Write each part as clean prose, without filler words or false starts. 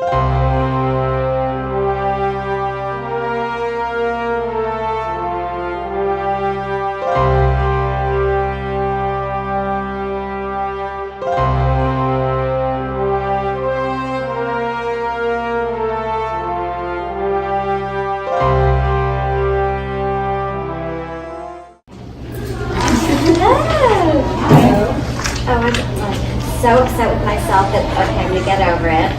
So upset with myself that, okay, I'm gonna get over it.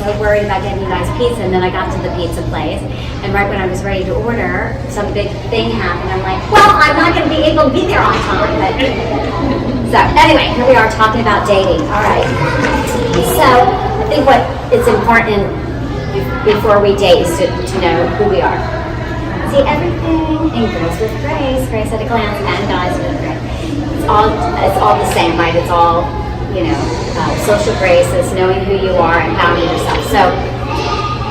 So worried about getting you guys pizza, and then I got to the pizza place, and right when I was ready to order, some big thing happened. I'm like, well, I'm not gonna be able to be there on time. But so anyway, here we are talking about dating. All right. So I think what is important before we date is to know who we are. See, everything in Girls with Grace, Grace at a glance, and Guys with Grace. It's all the same, right? It's all, social grace is knowing who you are and empowering yourself. So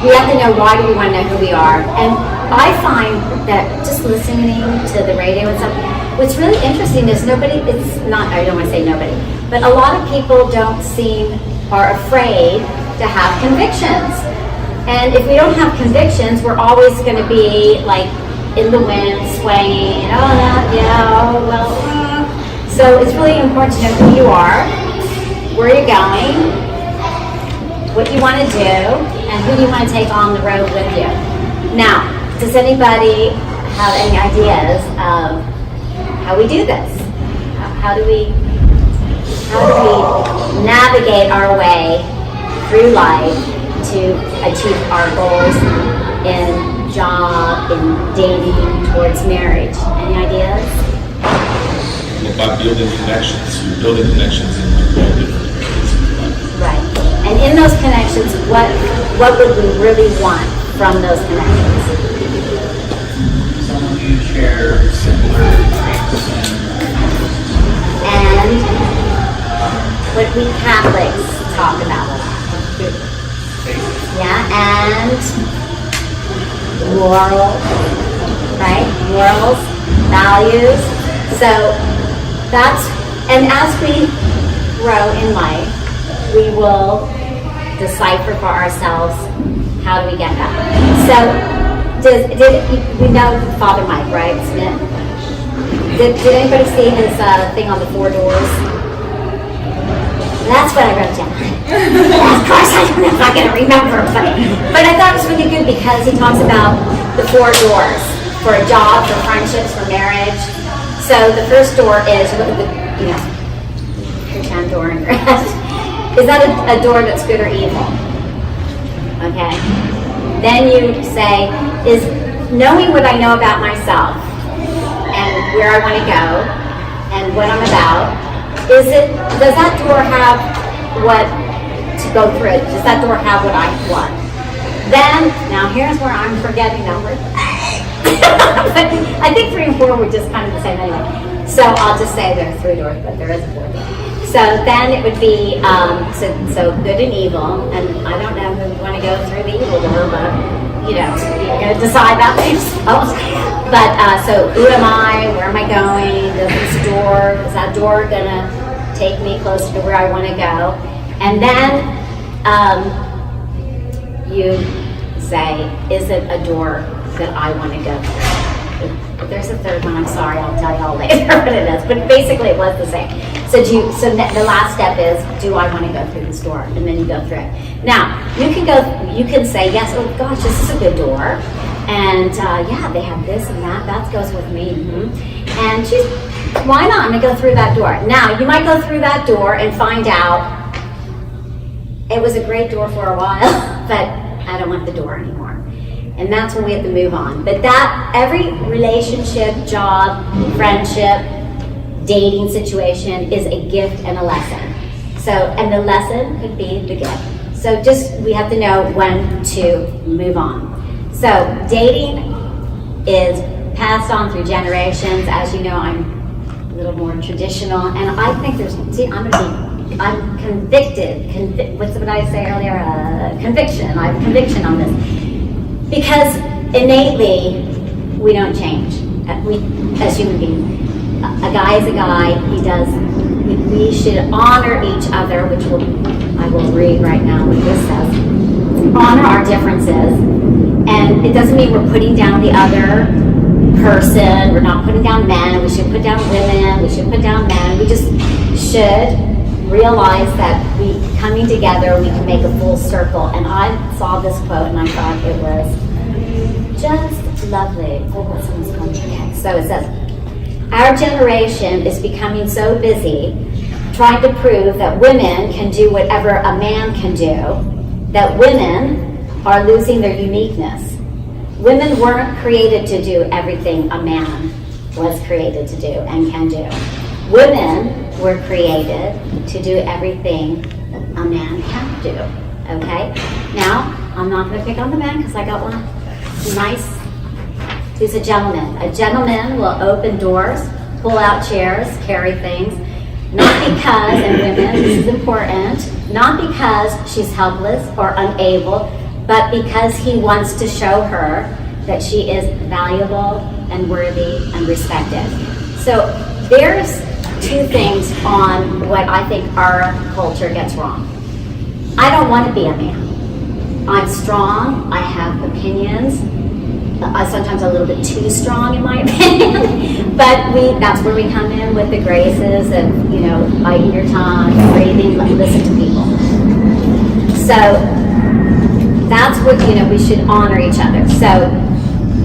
we have to know, why do we want to know who we are? And I find that just listening to the radio and stuff, what's really interesting is I don't want to say nobody, but a lot of people are afraid to have convictions. And if we don't have convictions, we're always going to be like in the wind, swaying, So it's really important to know who you are, where you're going, what you want to do, and who you want to take on the road with you. Now, does anybody have any ideas of how we do this? How do we navigate our way through life to achieve our goals in job, in dating, towards marriage? Any ideas? By building connections. You're building connections in all different areas of your life. Right. And in those connections, what would we really want from those connections? Someone you share similar interests and what we Catholics talk about. Yeah, and right? Morals, values. So and as we grow in life, we will decipher for ourselves, how do we get that? So, we know Father Mike, right, Smith? Did anybody see his thing on the 4 doors? That's what I wrote down. Of course, I don't know if I'm going to remember, but I thought it was really good because he talks about the 4 doors for a job, for friendships, for marriage. So the first door is, pretend door in your head. Is that a door that's good or evil? Okay. Then you say, is knowing what I know about myself and where I want to go and what I'm about, does that door have what to go through it? Does that door have what I want? Then, now here's where I'm forgetting numbers. I think 3 and 4 were just kind of the same anyway. So I'll just say there are 3 doors, but there is a 4th door. So then it would be, so good and evil, and I don't know who would want to go through the evil door, but, you're going to decide that for yourselves. But, so who am I? Where am I going? Is that door going to take me closer to where I want to go? And then you say, is it a door that I want to go through? If there's a 3rd one, I'm sorry, I'll tell you all later what it is. But basically it was the same. So the last step is, do I want to go through this door? And then you go through it. Now, you can say, yes, oh gosh, this is a good door. And they have this and that goes with me. Mm-hmm. And why not? I'm going to go through that door. Now, you might go through that door and find out it was a great door for a while, but I don't want the door anymore. And that's when we have to move on. But every relationship, job, friendship, dating situation is a gift and a lesson. So, and the lesson could be the gift. So we have to know when to move on. So dating is passed on through generations. As you know, I'm a little more traditional, and I think I'm convicted. What's what I say earlier? Conviction. I have conviction on this. Because innately, we don't change. We, as human beings, a guy is a guy. We we should honor each other, which I will read right now what this says. Honor our differences. And it doesn't mean we're putting down the other person. We're not putting down men. We should put down women. We should put down men. We just should realize that we coming together, we can make a full circle. And I saw this quote and I thought it was just lovely. Oh, what's in this contract? So it says, our generation is becoming so busy trying to prove that women can do whatever a man can do, that women are losing their uniqueness. Women weren't created to do everything a man was created to do and can do. Women were created to do everything a man can do, okay? Now, I'm not gonna pick on the men because I got one nice, he's a gentleman. A gentleman will open doors, pull out chairs, carry things, not because, and women, this is important, not because she's helpless or unable, but because he wants to show her that she is valuable and worthy and respected. So there's two things on what I think our culture gets wrong. I don't want to be a man. I'm strong, I have opinions, sometimes a little bit too strong in my opinion, but that's where we come in with the graces of, you know, biting your tongue, breathing, listen to people. So that's what, you know, we should honor each other. So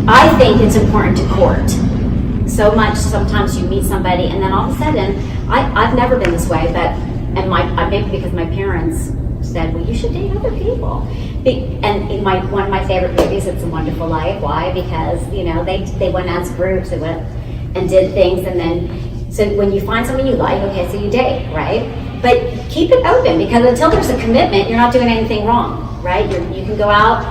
I think it's important to court. So much, sometimes you meet somebody and then all of a sudden, I've never been this way, but, and maybe because my parents said, well, you should date other people. And in one of my favorite movies, It's a Wonderful Life. Why? Because, you know, they went as groups, they went and did things, and then, so when you find someone you like, okay, so you date, right? But keep it open, because until there's a commitment, you're not doing anything wrong, right? You can go out.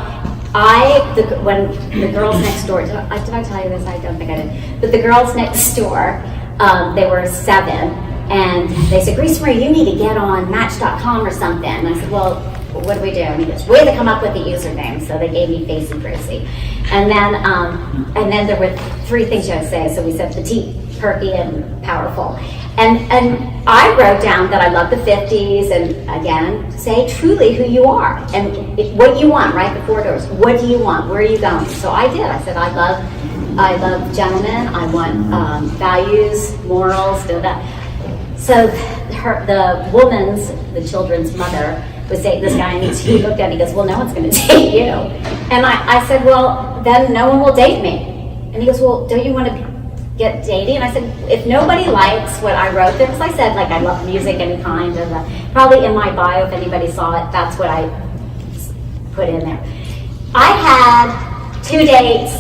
When the girls next door, did I tell you this? I don't think I did. But the girls next door, they were 7, and they said, Grace Marie, you need to get on Match.com or something. And I said, well, what do we do? And he goes, we had to come up with the username. So they gave me Facey Gracie. And then there were 3 things you had to say. So we said petite, perky, and powerful. And I wrote down that I love the 50s, and again, say truly who you are and what you want, right? The 4 doors. What do you want? Where are you going? So I did. I said, I love gentlemen. I want values, morals, So the children's mother was dating this guy, and he looked at it, he goes, well, no one's going to date you. And I said, well, then no one will date me. And he goes, well, don't you want to get dating? And I said, if nobody likes what I wrote there, because I said, like, I love music, any kind of, probably in my bio, if anybody saw it, that's what I put in there. I had 2 dates,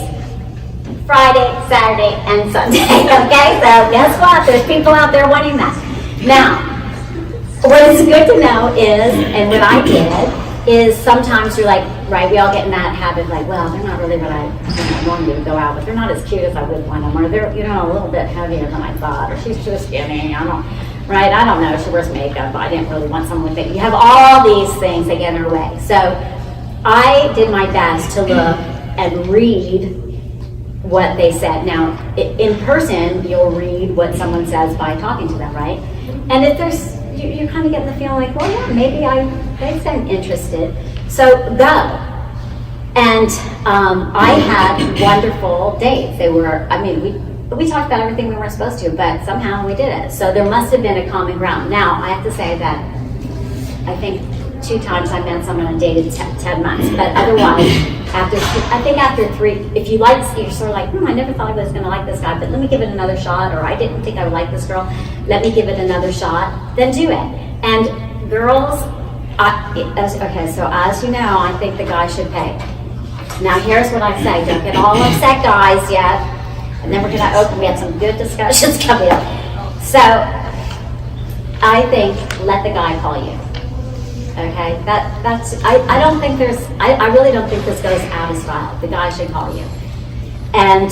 Friday, Saturday, and Sunday, okay? So guess what? There's people out there wanting that. Now, what is good to know is, and what I did, is sometimes you're like, right, we all get in that habit, like, well, they're not really what I want to go out with. They're not as cute as I would want them, or they're, you know, a little bit heavier than I thought, or she's too skinny, I don't know, she wears makeup, I didn't really want someone with it. You have all these things that get in her way. So I did my best to look and read what they said. Now, in person, you'll read what someone says by talking to them, right? And if there's, you're kind of getting the feeling like, well, yeah, maybe they seem interested. So go. And I had wonderful dates. They were, I mean, we talked about everything we weren't supposed to, but somehow we did it. So there must have been a common ground. Now, I have to say that I think 2 times I met someone and dated 10 months, but otherwise, after 3, if you like, you're sort of like, I never thought I was going to like this guy, but let me give it another shot, or I didn't think I would like this girl, let me give it another shot, then do it. And girls, okay, so as you know, I think the guy should pay. Now here's what I say, don't get all upset, guys, yet, and then we're going to open, we have some good discussions coming up. So, I think, let the guy call you. Okay, I don't think I really don't think this goes out of style. The guy should call you. And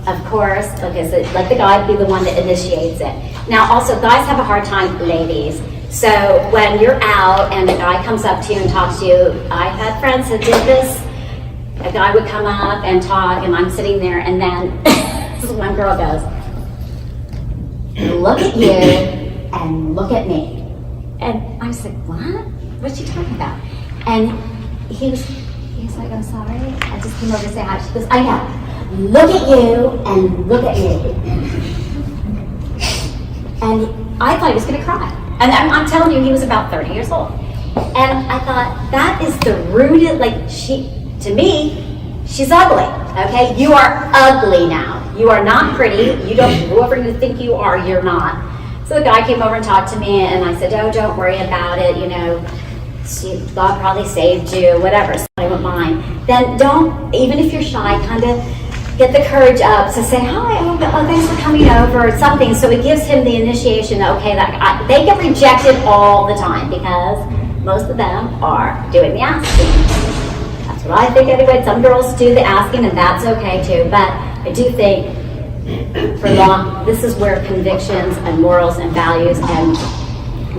of course, okay, so let the guy be the one that initiates it. Now also, guys have a hard time, ladies. So when you're out and a guy comes up to you and talks to you, I've had friends that did this. A guy would come up and talk, and I'm sitting there, and then this one girl goes, look at you, and look at me. And I was like, what? What's she talking about? And he was like, I'm sorry. I just came over to say hi. She goes, I know. Look at you and look at me. And I thought he was going to cry. And I'm telling you, he was about 30 years old. And I thought, that is the rooted, like, to me, she's ugly, okay? You are ugly now. You are not pretty. Whoever you think you are, you're not. So the guy came over and talked to me, and I said, oh, don't worry about it, God probably saved you, whatever, so I wouldn't mind. Then don't, even if you're shy, kind of get the courage up to say, hi, oh, thanks for coming over, or something. So it gives him the initiation, okay, they get rejected all the time because most of them are doing the asking. That's what I think anyway. Some girls do the asking, and that's okay too. But I do think this is where convictions and morals and values and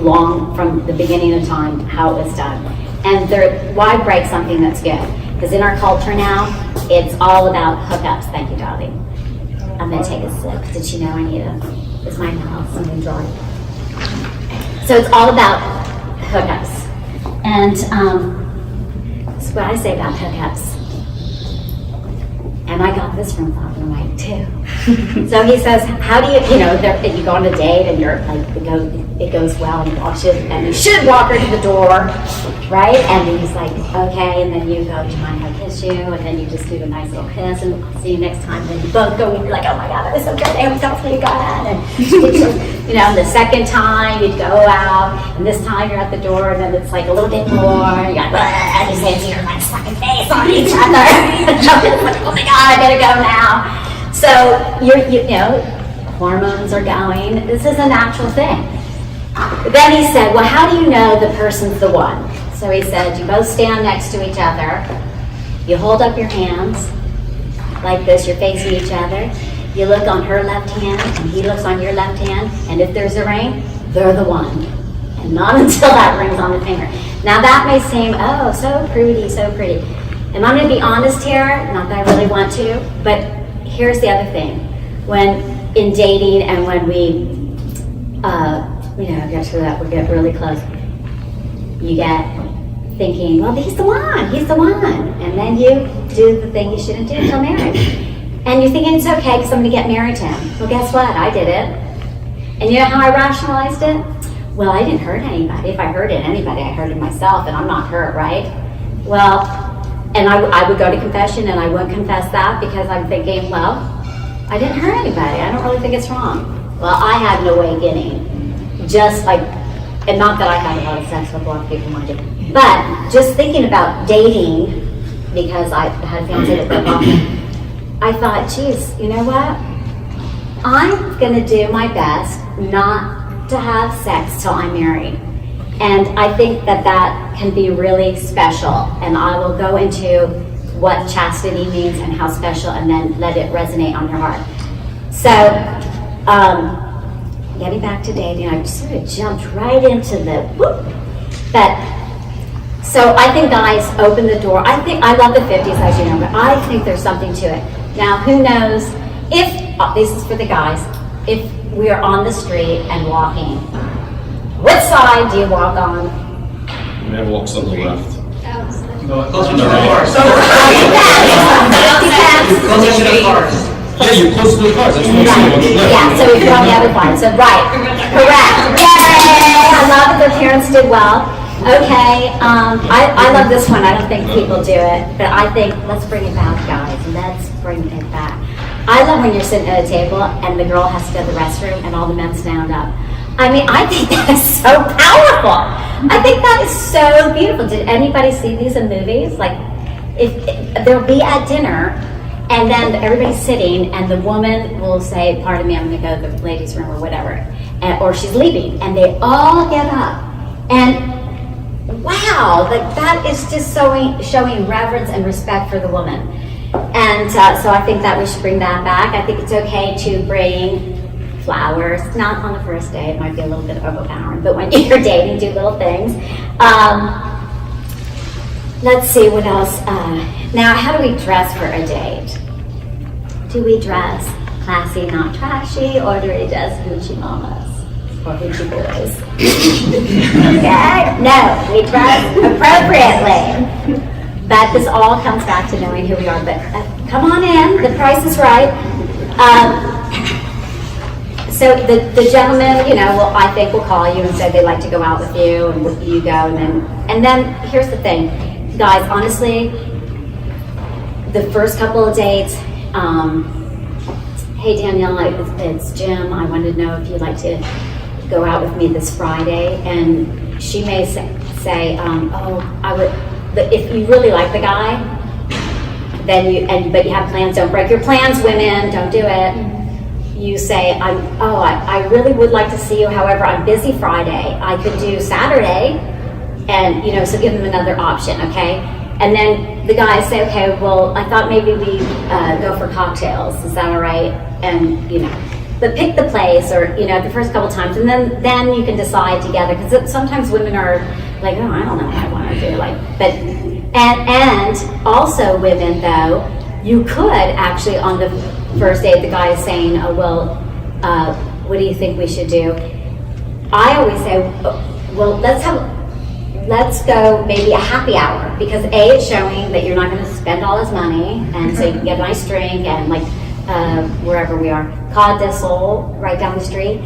long from the beginning of time, how it was done. And why break something that's good? Because in our culture now, it's all about hookups. Thank you, darling. I'm going to take a sip. Did you know I need it's my house. I'm going to draw it. So it's all about hookups. And that's what I say about hookups. And I got this from Father Mike too. So he says, how do you go on a date and you're like, it goes well and you should walk her to the door, right? And then he's like, okay, and then you go, do you mind if I kiss you? And then you just do a nice little kiss and I'll see you next time. And then you both go and you're like, oh my God, that was so good. And you go ahead. And the second time you'd go out and this time you're at the door and then it's like a little bit more. And you're like, and you say you're like slapping face on each other. Like, oh my God, I gotta go now. So hormones are going. This is a natural thing. But then he said, well, how do you know the person's the one? So he said, you both stand next to each other. You hold up your hands like this. You're facing each other. You look on her left hand, and he looks on your left hand. And if there's a ring, they're the one. And not until that ring's on the finger. Now that may seem, oh, so pretty, so pretty. And I'm going to be honest here, not that I really want to, but here's the other thing. When in dating and when we, get to that, we get really close, you get thinking, well, he's the one. And then you do the thing you shouldn't do until marriage. And you're thinking it's okay because I'm going to get married to him. Well, guess what? I did it. And you know how I rationalized it? Well, I didn't hurt anybody. If I hurted anybody, I hurted myself, and I'm not hurt, right? Well, and I would go to confession, and I wouldn't confess that because I'm thinking, well, I didn't hurt anybody. I don't really think it's wrong. Well, I had an awakening. Just like, and not that I had a lot of sex with a lot of people wanted, but just thinking about dating, because I had a fiance that broke off, I thought, geez, you know what? I'm going to do my best not to have sex till I'm married. And I think that can be really special. And I will go into what chastity means and how special, and then let it resonate on your heart. So, getting back to dating, I sort of jumped right into the whoop. So I think guys open the door. I love the 50s, as you know, but I think there's something to it. Now, who knows if, this is for the guys, if we are on the street and walking, what side do you walk on? Man walks on the left. Closer to the cars. Closer to the cars. Yeah, you're close to the cars. That's what I'm saying. On the left. Yeah, so if you're on the other side. So right. Correct. Yay! I love that their parents did well. Okay, I love this one. I don't think people do it, but I think let's bring it back, guys. Let's bring it back. I love when you're sitting at a table and the girl has to go to the restroom and all the men stand up. I mean, I think that is so powerful. I think that is so beautiful. Did anybody see these in movies? Like, if they'll be at dinner and then everybody's sitting and the woman will say, pardon me, I'm going to go to the ladies' room or whatever, or she's leaving, and they all get up. And wow, that is just showing reverence and respect for the woman. And so I think that we should bring that back. I think it's okay to bring flowers, not on the first day, it might be a little bit overpowering, but when you're dating, do little things. Let's see what else. Now, how do we dress for a date? Do we dress classy, not trashy, or do we dress Gucci mamas? or hoochie boys. Okay? No, we dress appropriately. But this all comes back to knowing who we are. But come on in, the price is right. So the gentleman, you know, I think will call you and say they'd like to go out with you, and you go, and then here's the thing, guys. Honestly, the first couple of dates, hey Danielle, it's Jim. I wanted to know if you'd like to go out with me this Friday, and she may say, oh, I would. But if you really like the guy, then but you have plans. Don't break your plans, women. Don't do it. You say, I really would like to see you. However, I'm busy Friday. I could do Saturday, and you know, so give them another option, okay? And then the guys say, okay, well, I thought maybe we go for cocktails. Is that all right? And you know, but pick the place, or you know, the first couple times, and then you can decide together. Because sometimes women are like, oh, I don't know what I want to do. Like, but and also women though, you could actually on the first date, the guy is saying, oh, well, what do you think we should do? I always say, well, let's go maybe a happy hour, because A, it's showing that you're not going to spend all his money, and so you can get a nice drink, and like wherever we are, Cod d'Issole, right down the street.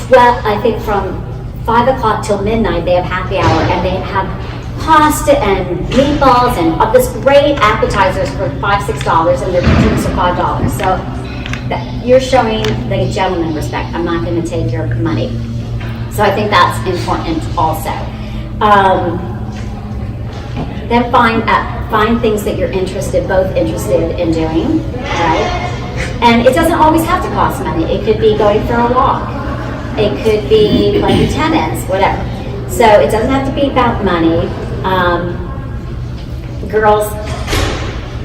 Well, I think from 5 o'clock till midnight, they have happy hour, and they have pasta and meatballs and this great appetizers for $5, $6, and their drinks are $5. So you're showing the gentleman respect. I'm not going to take your money. So I think that's important also. Then find things that you're both interested in doing, right? And it doesn't always have to cost money. It could be going for a walk. It could be playing tennis, whatever. So it doesn't have to be about money. Girls,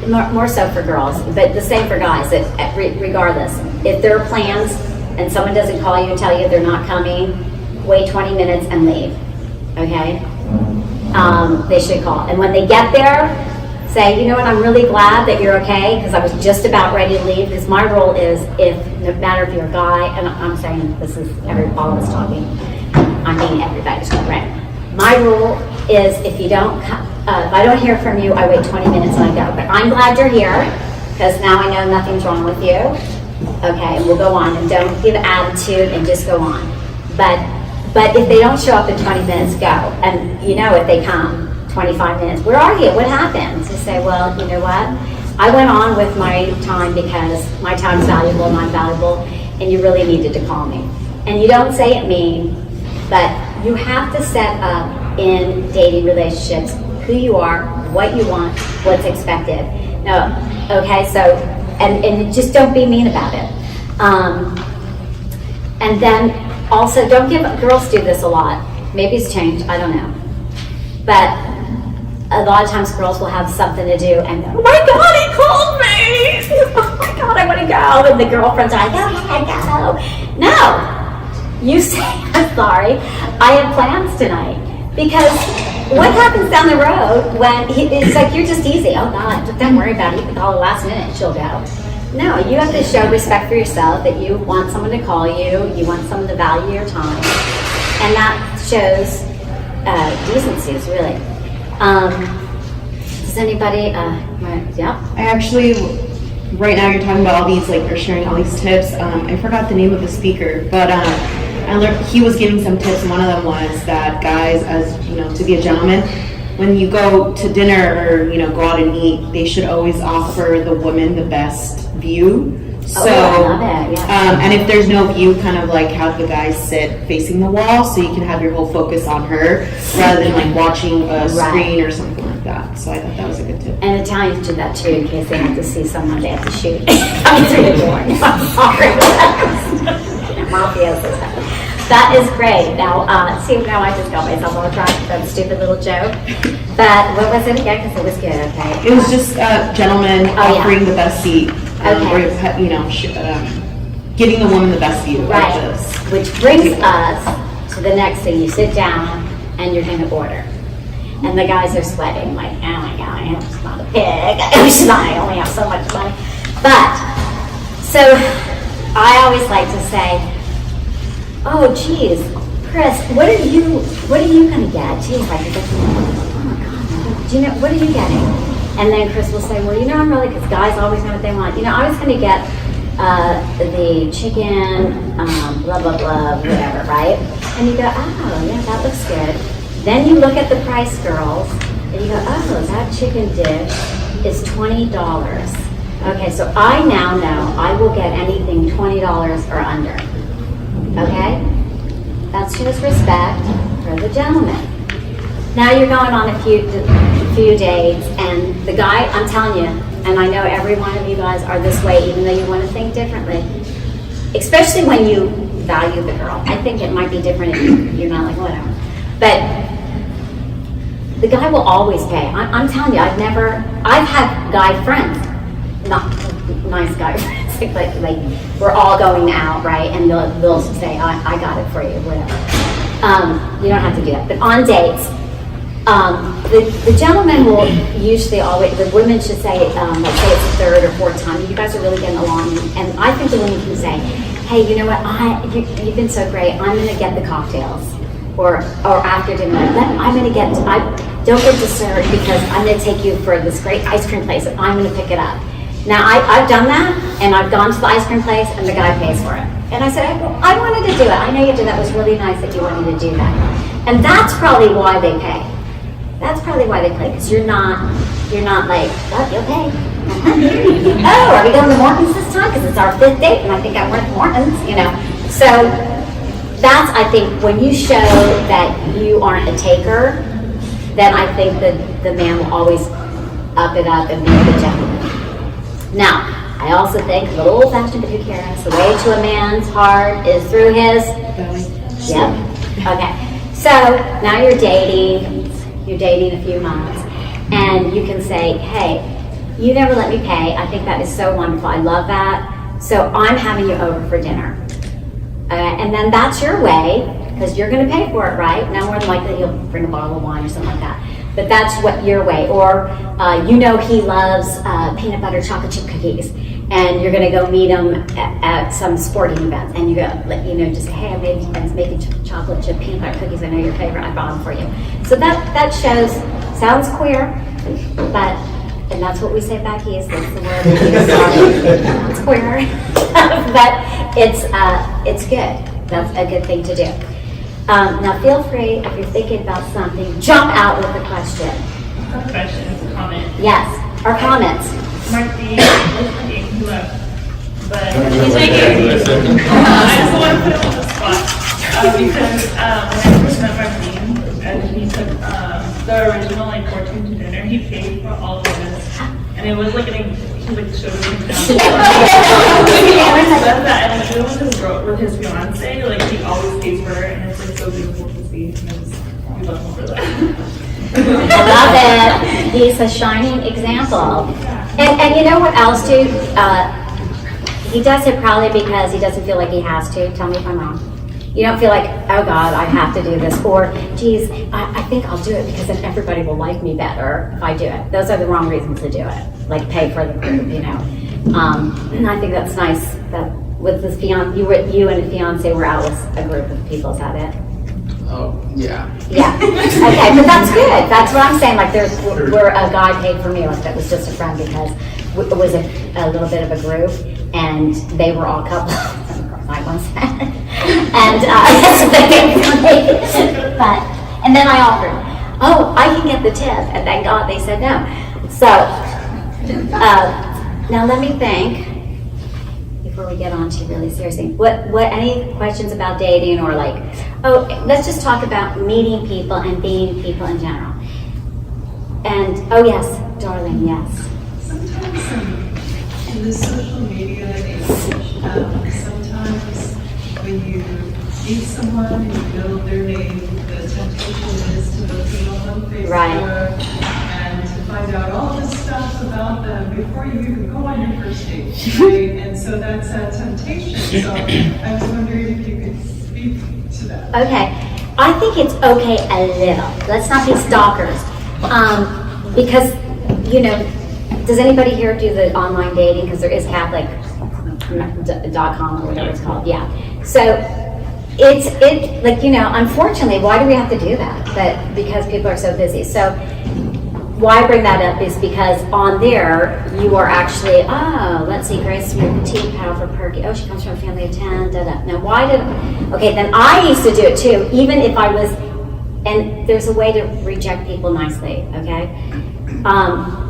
more so for girls, but the same for guys, regardless. If there are plans and someone doesn't call you and tell you they're not coming, wait 20 minutes and leave, okay? They should call. And when they get there, say, you know what, I'm really glad that you're okay, because I was just about ready to leave, because my role is, no matter if you're a guy, and I'm saying this is all of us talking, I mean everybody's correct. My rule is if I don't hear from you, I wait 20 minutes and I go. But I'm glad you're here, because now I know nothing's wrong with you. Okay, we'll go on, and don't give attitude and just go on. But if they don't show up in 20 minutes, go. And you know, if they come 25 minutes, where are you? What happened? To say, well, you know what? I went on with my time because my time's valuable and I'm valuable, and you really needed to call me. And you don't say it mean, but you have to set up in dating relationships who you are, what you want, what's expected. No, okay, so, and just don't be mean about it. And then also, girls do this a lot. Maybe it's changed, I don't know. But a lot of times girls will have something to do and go, oh my God, he called me! Oh my God, I want to go. And the girlfriend's like, go ahead, go. No. You say, I'm sorry, I have plans tonight. Because what happens down the road when it's like you're just easy? Oh God, don't worry about it. You can call the last minute, she'll go. No, you have to show respect for yourself, that you want someone to call you, you want someone to value your time, and that shows decencies, really. Does anybody? Yeah. I actually, right now you're talking about all these, like you're sharing all these tips. I forgot the name of the speaker, but I learned he was giving some tips, and one of them was that guys, as you know, to be a gentleman, when you go to dinner or you know go out and eat, they should always offer the woman the best view. So, I love it. Yeah. And if there's no view, kind of like have the guys sit facing the wall, so you can have your whole focus on her rather than like watching a screen or something like that. So I thought that was a good tip. And Italians do that too, in case they have to see someone they have to shoot coming through the door. I'm sorry. Mafioso stuff. That is great. Now, see, now I just got myself on track with that stupid little joke. But what was it again? Because it was good, okay? It was just gentlemen offering the best seat. Okay. Or, you know, giving the woman the best view. Right. Like this. Which brings us to the next thing. You sit down and you're going to order. And the guys are sweating like, oh my God, I'm just not a pig. I only have so much money. But, so I always like to say, oh geez, Chris, what are you gonna get? Geez, I forget the name. Oh my God, do you know, what are you getting? And then Chris will say, well, you know, I'm really, because guys always know what they want. You know, I was gonna get the chicken, blah, blah, blah, whatever, right? And you go, oh, yeah, that looks good. Then you look at the price, girls, and you go, oh, that chicken dish is $20. Okay, so I now know I will get anything $20 or under. Okay? That's shows respect for the gentleman. Now you're going on a few dates, and the guy, I'm telling you, and I know every one of you guys are this way, even though you want to think differently, especially when you value the girl. I think it might be different if you're not like, whatever. But the guy will always pay. I'm telling you, I've had guy friends, not nice guy friends, like we're all going out, right? And they'll say, I got it for you, whatever. You don't have to do that. But on dates, the gentleman will usually always, the women should say, like say it's the third or fourth time, you guys are really getting along, and I think the women can say, hey, you know what, you've been so great, I'm gonna get the cocktails, or after dinner, don't get dessert because I'm gonna take you for this great ice cream place, and I'm gonna pick it up. Now, I've done that, and I've gone to the ice cream place, and the guy pays for it. And I said, I wanted to do it, I know you did, that was really nice that you wanted to do that. And that's probably why they pay. That's probably why they play, because you're not like, oh, you'll pay. Oh, are we going to Morton's this time? Because it's our 5th date, and I think I went to Morton's, you know. So that's, I think, when you show that you aren't a taker, then I think that the man will always up it up and be a good gentleman. Now, I also think, a little old-fashioned, but who cares? The way to a man's heart is through his belly. Yep. Okay. So now you're dating a few months, and you can say, hey, you never let me pay. I think that is so wonderful. I love that. So I'm having you over for dinner. And then that's your way, because you're going to pay for it, right? Now more than likely he'll bring a bottle of wine or something like that. But that's what your way. Or you know he loves peanut butter chocolate chip cookies, and you're going to go meet him at some sporting event, and you go, just say, hey, I'm making chocolate chip peanut butter cookies. I know your favorite. I bought them for you. So that sounds queer, and that's what we say back east. That's the word we use. It's queer, but it's good. That's a good thing to do. Now feel free, if you're thinking about something, jump out with a question. A question, a comment. Yes, or comments. Martine who left, but he's making. I just want to put him on the spot because when I first met Martine, and he took the original Fortune to dinner, he paid for all of this, and it was like he showed me down. He always does that, and even with his fiance, like he always pays for it, and it's like so beautiful to see. We love him for that. I love it. He's a shining example. And you know what else, too? He does it probably because he doesn't feel like he has to. Tell me if I'm wrong. You don't feel like, oh God, I have to do this. Or, geez, I think I'll do it because then everybody will like me better if I do it. Those are the wrong reasons to do it. Like pay for the group, you know. And I think that's nice that with this fiance, you and a fiance were out with a group of people. Is that it? Oh, yeah. Yeah. Okay, but that's good. That's what I'm saying. Like, where a guy paid for me, like that was just a friend because it was a little bit of a group, and they were all couples. I once said, and and then I offered, oh, I can get the tip, and thank God they said no. So now let me think. Before we get on to really serious things, what any questions about dating or like, oh, let's just talk about meeting people and being people in general. And oh yes, darling, yes. Sometimes in the social media age, sometimes when you meet someone and you know their name, the temptation is to look them up on Facebook. Right. And to find out all this stuff about them before you even go on your first date, right? And so that's a temptation. So I was wondering if you could speak to that. Okay, I think it's okay a little. Let's not be stalkers, because does anybody here do the online dating? Because there is Catholic.com or whatever it's called. Yeah. So like, unfortunately, why do we have to do that? But because people are so busy. So why I bring that up is because on there, you are actually, let's see, Grace Smith, petite, powerful, perky. Oh, she comes from a family of 10, da-da. Now, okay, then I used to do it too, even if I was, and there's a way to reject people nicely, okay?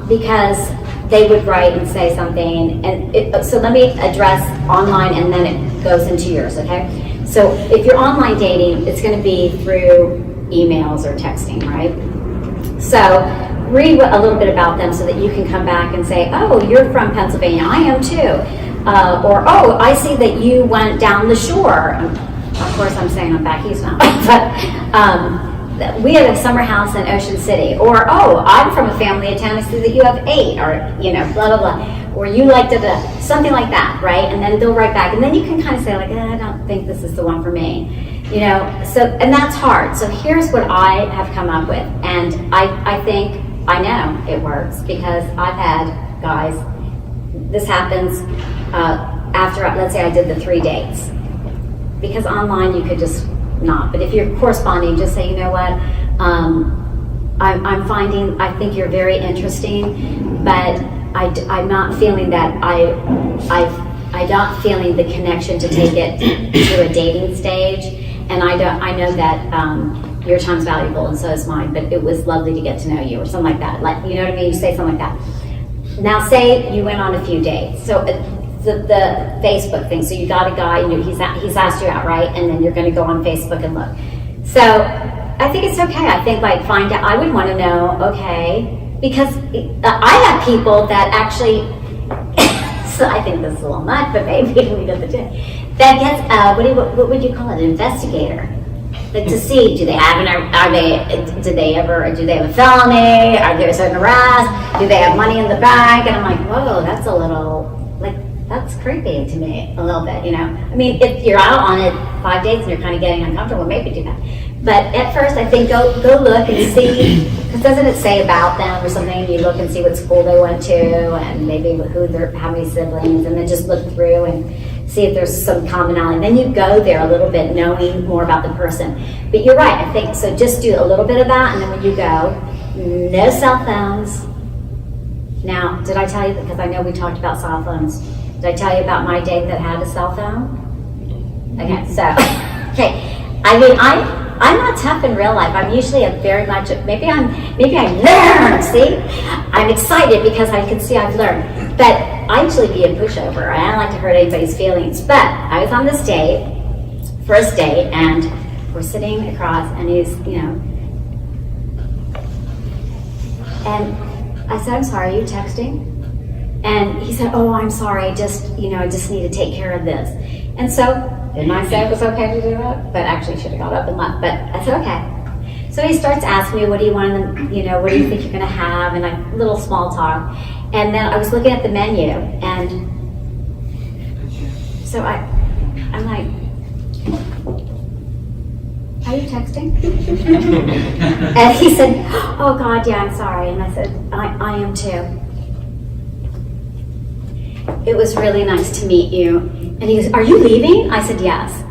Because they would write and say something, and so let me address online and then it goes into yours, okay? So if you're online dating, it's gonna be through emails or texting, right? So read a little bit about them so that you can come back and say, oh, you're from Pennsylvania, I am too. Or, oh, I see that you went down the shore. Of course, I'm saying I'm back east now. But we had a summer house in Ocean City. Or, oh, I'm from a family of 10, I see that you have 8. Or, blah, blah, blah. Or you like something like that, right? And then they'll write back. And then you can kind of say, like, I don't think this is the one for me. So, and that's hard. So here's what I have come up with. And I think, I know it works because I've had guys, this happens after, let's say I did the 3 dates. Because online you could just not. But if you're corresponding, just say, you know what, I'm finding, I think you're very interesting, but I'm not feeling that, I'm not feeling the connection to take it to a dating stage. And I know that your time's valuable and so is mine, but it was lovely to get to know you or something like that. Like, you know what I mean? You say something like that. Now say you went on a few dates. So the Facebook thing. So you got a guy, he's asked you out, right? And then you're going to go on Facebook and look. So I think it's okay. I think find out. I would want to know, okay, because I have people that actually. So I think this is a little much, but maybe we get the gist. That gets what would you call it? An investigator. Like to see, do they have do they have a felony? Are there certain arrests? Do they have money in the bank? And I'm like, whoa, that's a little, that's creepy to me, a little bit, I mean, if you're out on it 5 dates and you're kind of getting uncomfortable, maybe do that. But at first, I think go look and see, because doesn't it say about them or something? You look and see what school they went to and maybe how many siblings, and then just look through and see if there's some commonality. Then you go there a little bit knowing more about the person. But you're right, I think, so just do a little bit of that, and then when you go, no cell phones. Now, did I tell you, because I know we talked about cell phones, did I tell you about my date that had a cell phone? Okay, so, I mean, I'm not tough in real life. I'm usually maybe I learned, see? I'm excited because I can see I've learned. But I usually be a pushover. I don't like to hurt anybody's feelings. But I was on this first date, and we're sitting across, and he's, and I said, I'm sorry, are you texting? And he said, oh, I'm sorry, I just need to take care of this. And so, didn't I say it was okay to do it? But actually, I should have got up and left. But I said, okay. So he starts asking me, what do you want, what do you think you're going to have? And a little small talk. And then I was looking at the menu. And so I'm like, are you texting? And he said, oh, God, yeah, I'm sorry. And I said, I am too. It was really nice to meet you. And he goes, are you leaving? I said, yes.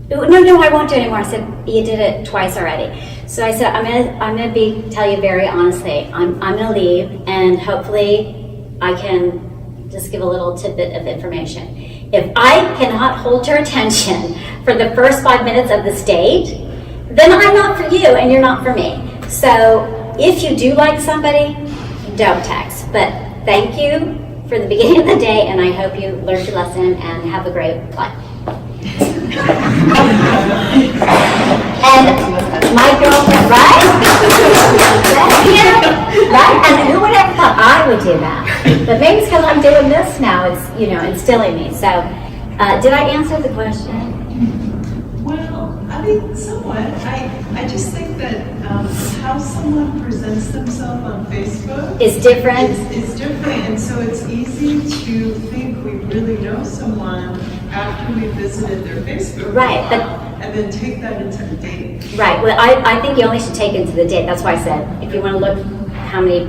No, I won't do it anymore. I said, you did it twice already. So I said, I'm gonna tell you very honestly, I'm gonna leave, and hopefully I can just give a little tidbit of information. If I cannot hold your attention for the first 5 minutes of this date, then I'm not for you and you're not for me. So if you do like somebody, don't text. But thank you for the beginning of the day, and I hope you learned your lesson and have a great life. And my girlfriend, right? Right? And who would ever thought I would do that? But maybe it's because I'm doing this now, it's, instilling me. So, did I answer the question? Well, I mean, somewhat. I just think that how someone presents themselves on Facebook Is different. Is different, and so it's easy to think we really know someone after we visited their Facebook Right, profile, and then take that into the date. Right. Well, I think you only should take into the date. That's why I said, if you want to look how many,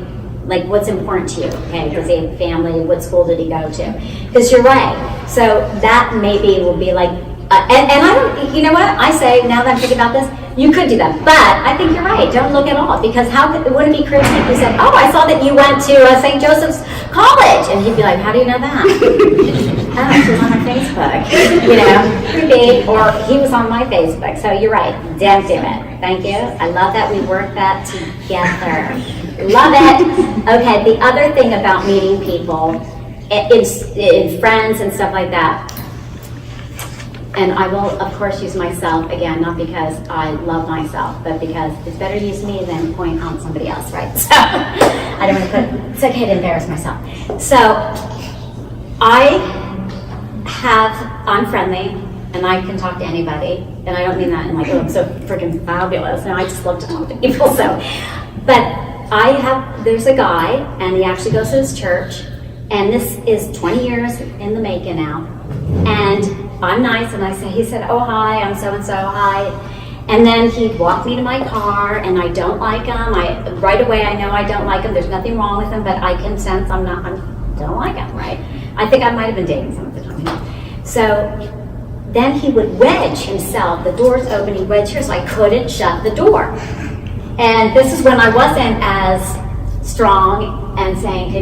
what's important to you, okay? Does he have family? What school did he go to? Because you're right. So that maybe will be And I don't, you know what, I say, now that I'm thinking about this, you could do that, but I think you're right, don't look at all, because wouldn't it be crazy if you said, oh, I saw that you went to St. Joseph's College, and he'd be like, how do you know that? Oh, she was on my Facebook, you know, creepy, or he was on my Facebook, so you're right, don't do it, thank you, I love that we work that together, love it. Okay, the other thing about meeting people, in friends and stuff like that, and I will, of course, use myself, again, not because I love myself, but because it's better to use me than point on somebody else, right? So, I don't want to put, it's okay to embarrass myself. So, I'm friendly, and I can talk to anybody, and I don't mean that in like, oh, I'm so freaking fabulous, no, I just love to talk to people, so. But there's a guy, and he actually goes to his church, and this is 20 years in the making now, and I'm nice, and he said, oh, hi, I'm so-and-so, hi. And then he'd walk me to my car, and I don't like him. Right away, I know I don't like him. There's nothing wrong with him, but I can sense I don't like him, right? I think I might have been dating someone at the time. So then he would wedge himself. The door's open, he wedged here, so I couldn't shut the door. And this is when I wasn't as strong and saying,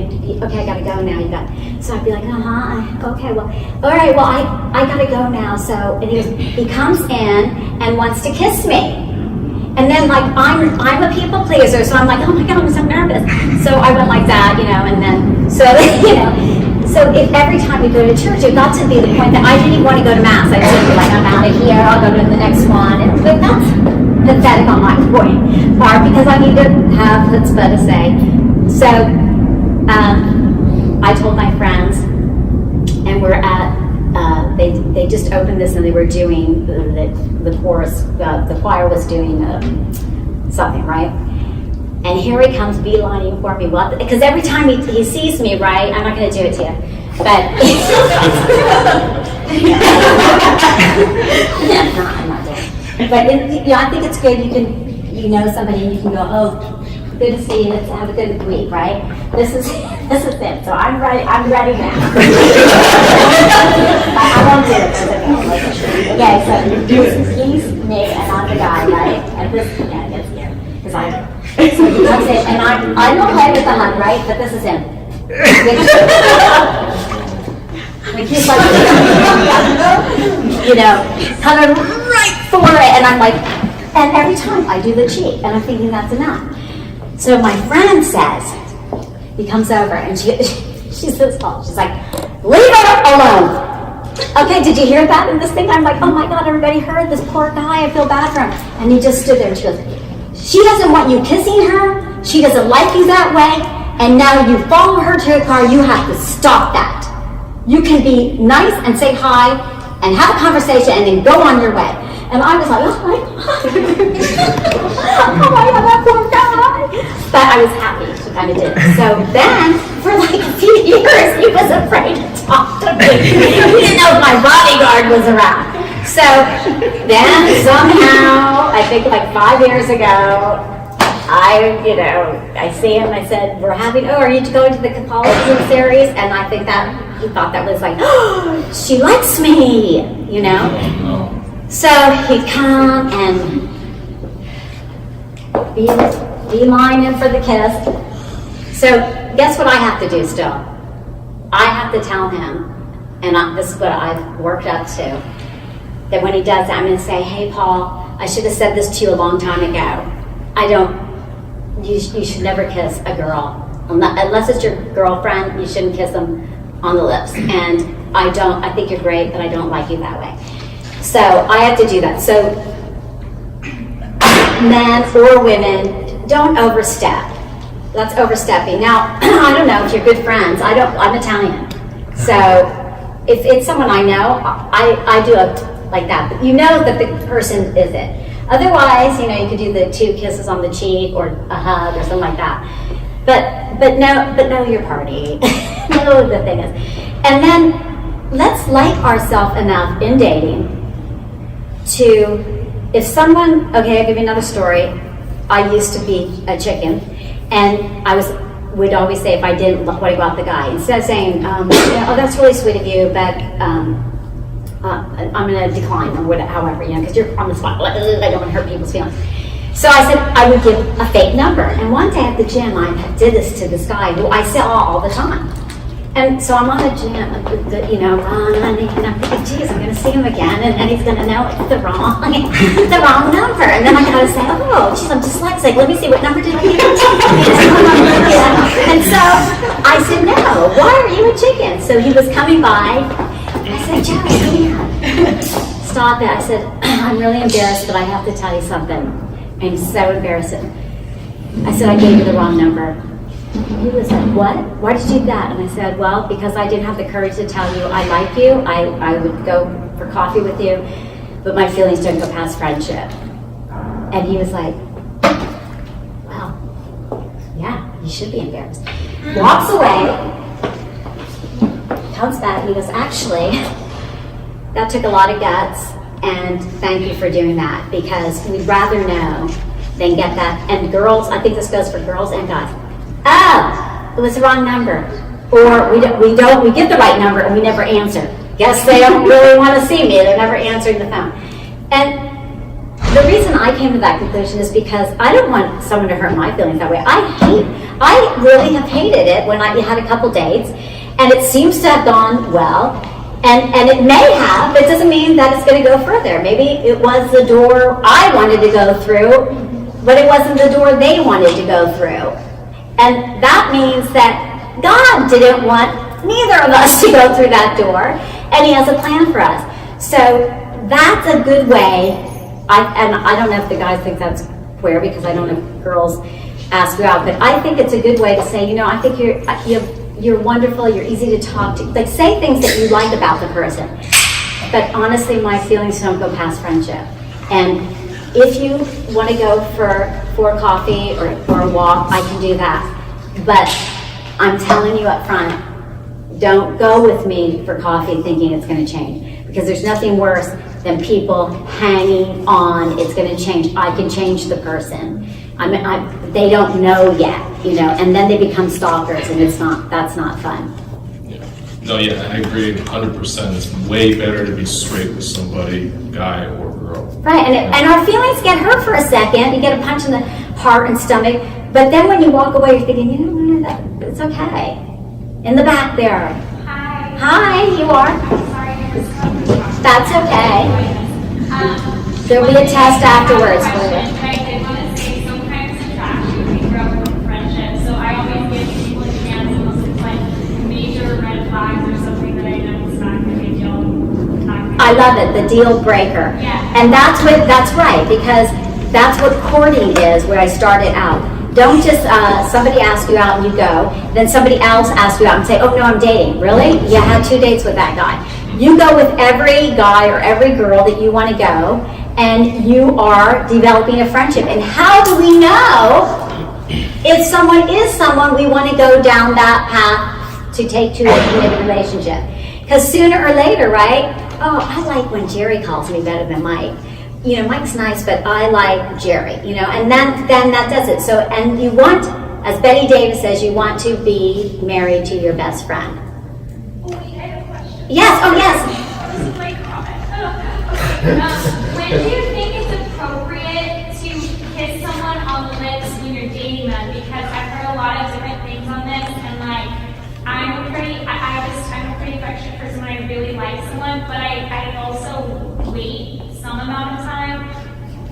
okay, I gotta go now, so I'd be like, okay, well, all right, well, I gotta go now, so, and he comes in and wants to kiss me. And then, like, I'm a people pleaser, so I'm like, oh my God, I'm so nervous. So I went like that, you know, and then, so, you know, so every time we go to church, it got to be the point that I didn't even want to go to Mass. I just be like, I'm out of here, I'll go to the next one, and but that's pathetic on my part, because I need to have chutzpah to say. So, I told my friends, and we're at, they just opened this and they were doing the chorus, the choir was doing something, right? And here he comes beelining for me, because every time he sees me, right, I'm not going to do it to you, but, I'm not doing it. But I think it's good, you know somebody and you can go, oh, good to see you, let's have a good week, right? This is it, so I'm ready now. I won't do it. Okay, so he's me and I'm the guy, right? And this, it's here, because so he comes in, and I'm okay with the hug, right? But this is him. Like he's like, you know, coming right for it, and I'm like, and every time I do the cheek, and I'm thinking that's enough. So my friend says, he comes over and she says, oh, she's like, leave her alone. Okay, did you hear that in this thing? I'm like, oh my God, everybody heard this poor guy, I feel bad for him. And he just stood there and she goes, she doesn't want you kissing her, she doesn't like you that way, and now you follow her to her car, you have to stop that. You can be nice and say hi and have a conversation and then go on your way. And I was like, oh my God, oh my God, that poor guy. But I was happy she kind of did. So then, for like a few years, he was afraid to talk to me. He didn't know if my bodyguard was around. So then somehow, I think like 5 years ago, I see him, I said, are you going to the Catholicism series? And I think that he thought that was like, oh, she likes me, you know? So he'd come and beeline in for the kiss. So guess what I have to do still? I have to tell him, and this is what I've worked up to, that when he does that, I'm going to say, hey, Paul, I should have said this to you a long time ago. You should never kiss a girl. Unless it's your girlfriend, you shouldn't kiss them on the lips. And I think you're great, but I don't like you that way. So I have to do that. So men or women, don't overstep. That's overstepping. Now, I don't know if you're good friends. I'm Italian. So if it's someone I know, I do it like that. But you know that the person is it. Otherwise, you could do the 2 kisses on the cheek or a hug or something like that. But know your party. Know what the thing is. And then let's like ourselves enough in dating to, if someone, okay, I'll give you another story. I used to be a chicken, and would always say if I didn't, what about the guy? Instead of saying, oh, that's really sweet of you, but I'm gonna decline or whatever, however, you know, because you're on the spot. I don't want to hurt people's feelings. So I said I would give a fake number. And one day at the gym, I did this to this guy who I saw all the time. And so I'm on the gym, you know, running, and I'm thinking, geez, I'm gonna see him again, and then he's gonna know it's the wrong number. And then I gotta say, oh, geez, I'm dyslexic. Let me see, what number did I give you? And so I said, no, why are you a chicken? So he was coming by. I said, Joe, come here. Stop it. I said, I'm really embarrassed, but I have to tell you something. I'm so embarrassed. I said, I gave you the wrong number. He was like, what? Why did you do that? And I said, well, because I didn't have the courage to tell you I like you. I would go for coffee with you, but my feelings don't go past friendship. And he was like, well, yeah, you should be embarrassed. Walks away, comes back, he goes, actually, that took a lot of guts, and thank you for doing that, because we'd rather know than get that. And girls, I think this goes for girls and guys. Oh, it was the wrong number. Or we get the right number and we never answer. Guess they don't really want to see me. They're never answering the phone. And the reason I came to that conclusion is because I don't want someone to hurt my feelings that way. I really have hated it when I had a couple dates and it seems to have gone well. And it may have, but it doesn't mean that it's going to go further. Maybe it was the door I wanted to go through, but it wasn't the door they wanted to go through. And that means that God didn't want neither of us to go through that door, and He has a plan for us. So that's a good way. And I don't know if the guys think that's queer, because I don't know if girls ask you out, but I think it's a good way to say, you know, I think you're wonderful, you're easy to talk to. Like, say things that you like about the person. But honestly, my feelings don't go past friendship. And if you want to go for a coffee or a walk, I can do that. But I'm telling you up front, don't go with me for coffee thinking it's going to change. Because there's nothing worse than people hanging on, it's going to change. I can change the person. They don't know yet, you know, and then they become stalkers, and that's not fun. Yeah. No, yeah, I agree 100%. It's way better to be straight with somebody, guy or girl. Right, and our feelings get hurt for a second. You get a punch in the heart and stomach, but then when you walk away, you're thinking, you know what, it's okay. In the back there. Hi. Hi, you are. Sorry, I was That's okay. There'll be a test afterwards for you. I did want to say, sometimes attraction can grow with friendship, so I always give people a chance unless it's like major red flags or something that I know it's not going to be deal. I love it, the deal breaker. Yeah. And that's right, because that's what courting is, where I started out. Don't just, somebody ask you out and you go, then somebody else asks you out and say, oh no, I'm dating. Really? You had 2 dates with that guy. You go with every guy or every girl that you want to go, and you are developing a friendship. And how do we know if someone is someone we want to go down that path to take to a committed relationship? Because sooner or later, right? Oh, I like when Jerry calls me better than Mike. You know, Mike's nice, but I like Jerry, you know, and then that does it. So, and you want, as Betty Davis says, you want to be married to your best friend. Oh, wait, I have a question. Yes, oh yes. This is my comment. When do you think it's appropriate to kiss someone on the lips when you're dating them? Because I've heard a lot of different things on this, and like, I'm a pretty affectionate person when I really like someone, but I also wait some amount of time,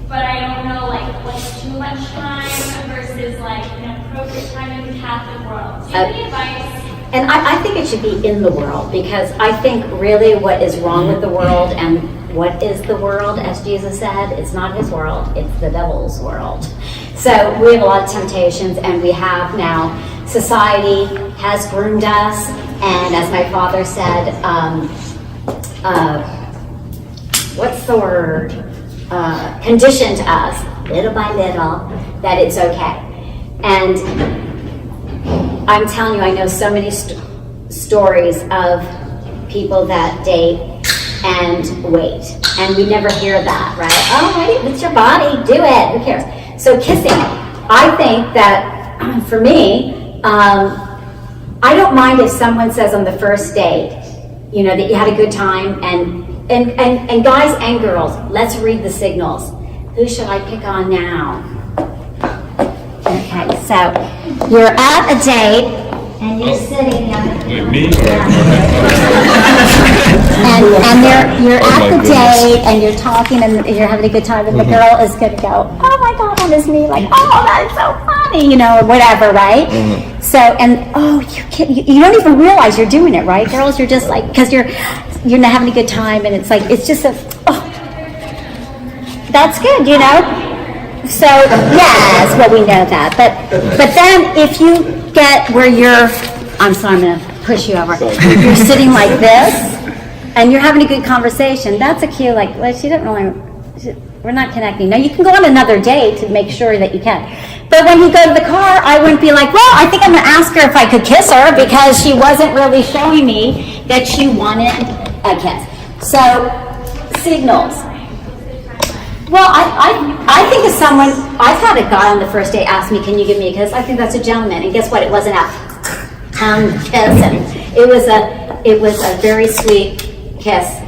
but I don't know like what's too much time versus like an appropriate time in the Catholic world. Do you have any advice? And I think it should be in the world, because I think really what is wrong with the world, and what is the world, as Jesus said, it's not His world, it's the devil's world. So we have a lot of temptations, and we have now, society has groomed us, and as my father said, what's the word? Conditioned us, little by little, that it's okay. And I'm telling you, I know so many stories of people that date and wait. And we never hear that, right? Oh, it's your body, do it, who cares? So kissing, I think that for me, I don't mind if someone says on the first date, you know, that you had a good time and And guys and girls, let's read the signals. Who should I pick on now? Okay, so you're at a date and you're sitting there. Wait, me? And you're Oh my at the goodness. date and you're talking and you're having a good time and the girl is gonna go, oh my God, on his knee, like, oh, that's so funny, you know, or whatever, right? So, and oh, you don't even realize you're doing it, right, girls? You're just like, because you're not having a good time and it's like, it's just a, oh, that's good, you know? So, yes, well, we know that. But then if you get where you're, I'm sorry, I'm going to push you over. You're sitting like this, and you're having a good conversation. That's a cue, like, well, she didn't really, we're not connecting. Now, you can go on another date to make sure that you can. But when you go to the car, I wouldn't be like, well, I think I'm going to ask her if I could kiss her because she wasn't really showing me that she wanted a kiss. So, signals. Well, I think as someone, I've had a guy on the first date ask me, can you give me a kiss? I think that's a gentleman. And guess what? It wasn't a kiss. And it was a very sweet kiss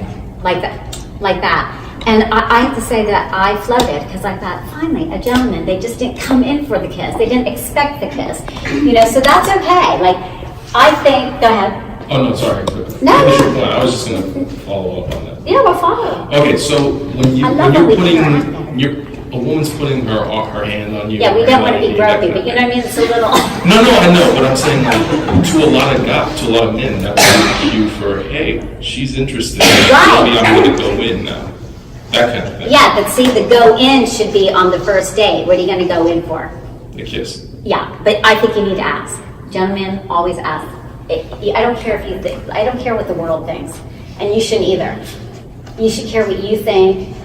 like that. And I have to say that I floated because I thought, finally, a gentleman. They just didn't come in for the kiss. They didn't expect the kiss. You know, so that's okay. Like, I think, go ahead. Oh, no, sorry. No. I was just going to follow up on that. Yeah, we'll follow. Okay, so when I you're love when we putting, hear a woman's putting her hand on you. Yeah, we or don't want to letting be you, that gropey, kind but of you know what I mean? It's a little. No, I know, but I'm saying like to a lot of guys, to a lot of men, that's a cue for, hey, she's interested. Right. Maybe I'm going to go in now. That kind of thing. Yeah, but see, the go in should be on the first date. What are you going to go in for? The kiss. Yeah, but I think you need to ask. Gentlemen, always ask. I don't care if you think. I don't care what the world thinks, and you shouldn't either. You should care what you think,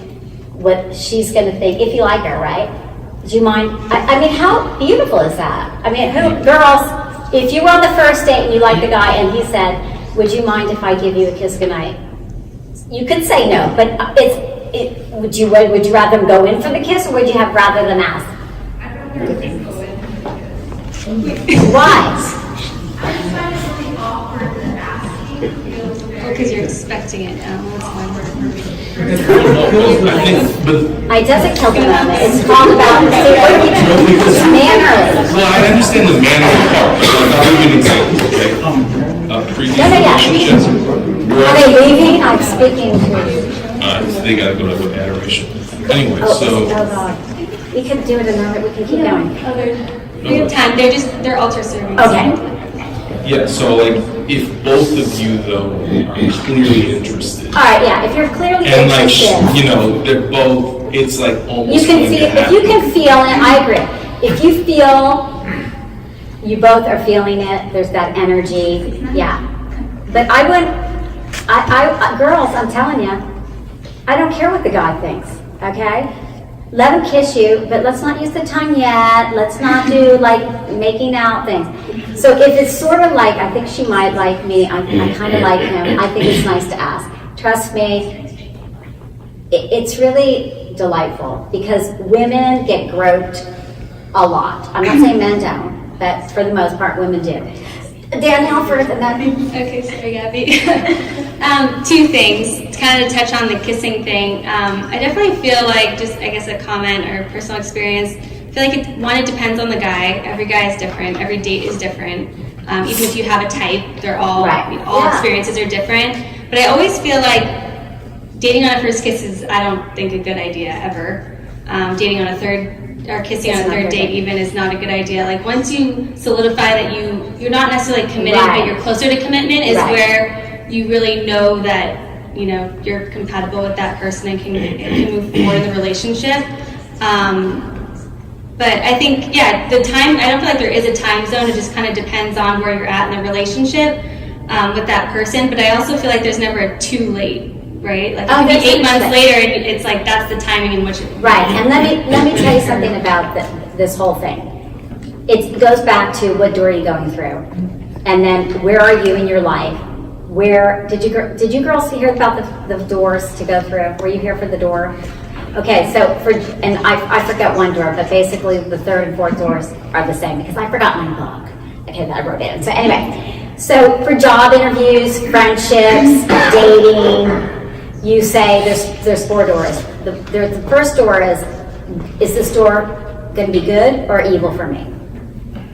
what she's going to think, if you like her, right? Do you mind? I mean, how beautiful is that? I mean, girls, if you were on the first date and you liked the guy and he said, would you mind if I give you a kiss goodnight? You could say no, but would you rather them go in for the kiss or would you have rather them ask? I'd rather just go in. Why? I just find it really awkward that asking feels very. Because you're expecting it now. That's my word for me. I think, but It doesn't kill the moment. It's all about mannerly. well, I understand the manner part, but like, I'll give you an example, okay? Previous Yeah. relationships. Are they leaving? I'm speaking to. They gotta go to adoration. Anyway, Oh so. God. We can do it another. We can keep going. We have time. They're altar serving. Okay. Yeah, so like, if both of you though are clearly interested, All right. Yeah. If you're clearly and like, interested. you know, they're both, it's like You almost can going to feel, if happen. you can feel it, I agree. If you feel, you both are feeling it, there's that energy, yeah. But I wouldn't, girls, I'm telling you, I don't care what the guy thinks, okay? Let him kiss you, but let's not use the tongue yet. Let's not do like making out things. So if it's sort of like, I think she might like me, I kind of like him, I think it's nice to ask. Trust me, it's really delightful because women get groped a lot. I'm not saying men don't, but for the most part, women do. Danielle first, and then Okay, sorry, Gabby. Two things to kind of touch on the kissing thing. I definitely feel like, just I guess a comment or personal experience, I feel like it depends on the guy. Every guy is different. Every date is different. Even if you have a type, they're all Right. all Yeah. experiences are different. But I always feel like dating on a first kiss is, I don't think, a good idea ever. Dating on a third or kissing It's on a not third good. date even is not a good idea. Like once you solidify that you're not necessarily committed, Right. but you're closer to commitment is Right. where you really know that, you know, you're compatible with that person and can move forward in the relationship. But I think, yeah, the time, I don't feel like there is a time zone. It just kind of depends on where you're at in the relationship with that person. But I also feel like there's never a too late, right? Like it Oh, could be that's 8 months interesting. later and it's like that's the timing in which it, right. And let me tell you something about this whole thing. It goes back to what door are you going through, and then where are you in your life? Where did you girls hear about the doors to go through? Were you here for the door? Okay, so I forgot one door, but basically the third and fourth doors are the same because I forgot my book. Okay, that I wrote it in. So anyway, so for job interviews, friendships, dating, you say there's 4 doors. The first door is this door going to be good or evil for me?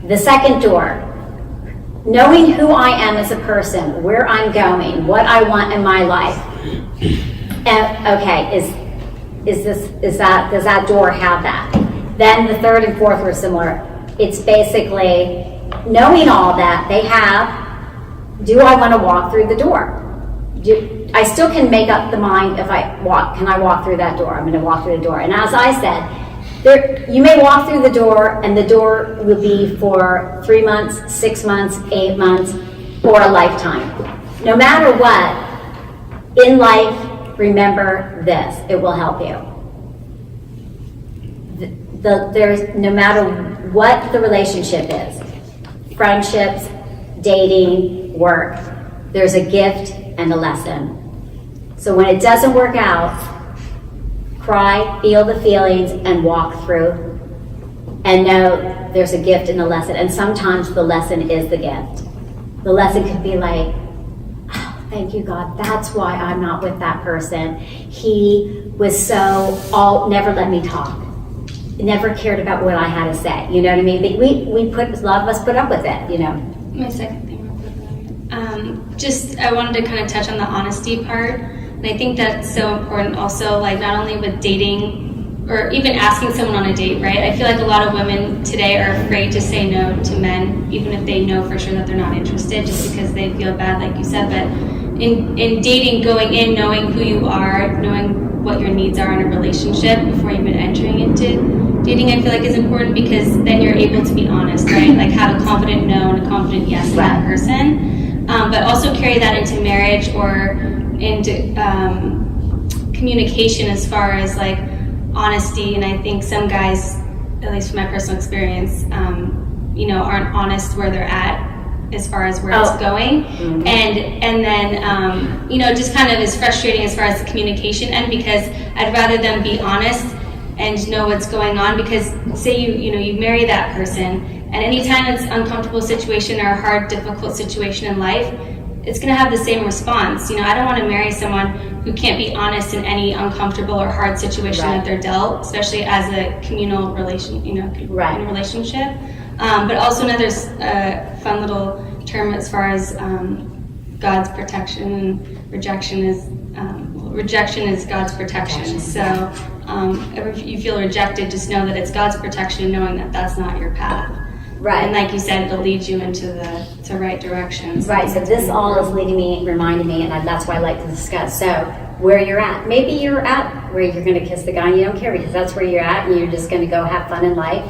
The second door, knowing who I am as a person, where I'm going, what I want in my life. And, okay, does that door have that? Then the third and fourth were similar. It's basically knowing all that they have. Do I want to walk through the door? I still can make up the mind if can I walk through that door? I'm going to walk through the door. And as I said, you may walk through the door and the door will be for 3 months, 6 months, 8 months, or a lifetime. No matter what, in life, remember this, it will help you. There's no matter what the relationship is, friendships, dating, work, there's a gift and a lesson. So when it doesn't work out, cry, feel the feelings, and walk through, and know there's a gift and a lesson. And sometimes the lesson is the gift. The lesson could be like, oh, thank you, God, that's why I'm not with that person. He was never let me talk. Never cared about what I had to say. You know what I mean? A lot of us put up with it, you know. My second thing, I wanted to kind of touch on the honesty part. And I think that's so important also, like not only with dating or even asking someone on a date, right? I feel like a lot of women today are afraid to say no to men, even if they know for sure that they're not interested, just because they feel bad, like you said. But in dating, going in, knowing who you are, knowing what your needs are in a relationship before even entering into dating, I feel like is important, because then you're able to be honest, right? Like have a confident no and a confident yes to that person. But also carry that into marriage or into communication as far as like honesty. And I think some guys, at least from my personal experience, aren't honest where they're at as far as where it's going. Mm-hmm. And then, just kind of is frustrating as far as the communication end, because I'd rather them be honest and know what's going on, because say you marry that person, and anytime it's an uncomfortable situation or a hard, difficult situation in life, it's going to have the same response. I don't want to marry someone who can't be honest in any uncomfortable or hard situation that they're dealt, especially as a communal relationship. But also another fun little term as far as God's protection, and rejection is God's protection. So if you feel rejected, just know that it's God's protection, knowing that that's not your path. Right. And like you said, it'll lead you into the right direction. Right, so this all is reminding me, and that's why I like to discuss. So where you're at. Maybe you're at where you're going to kiss the guy and you don't care, because that's where you're at and you're just going to go have fun in life.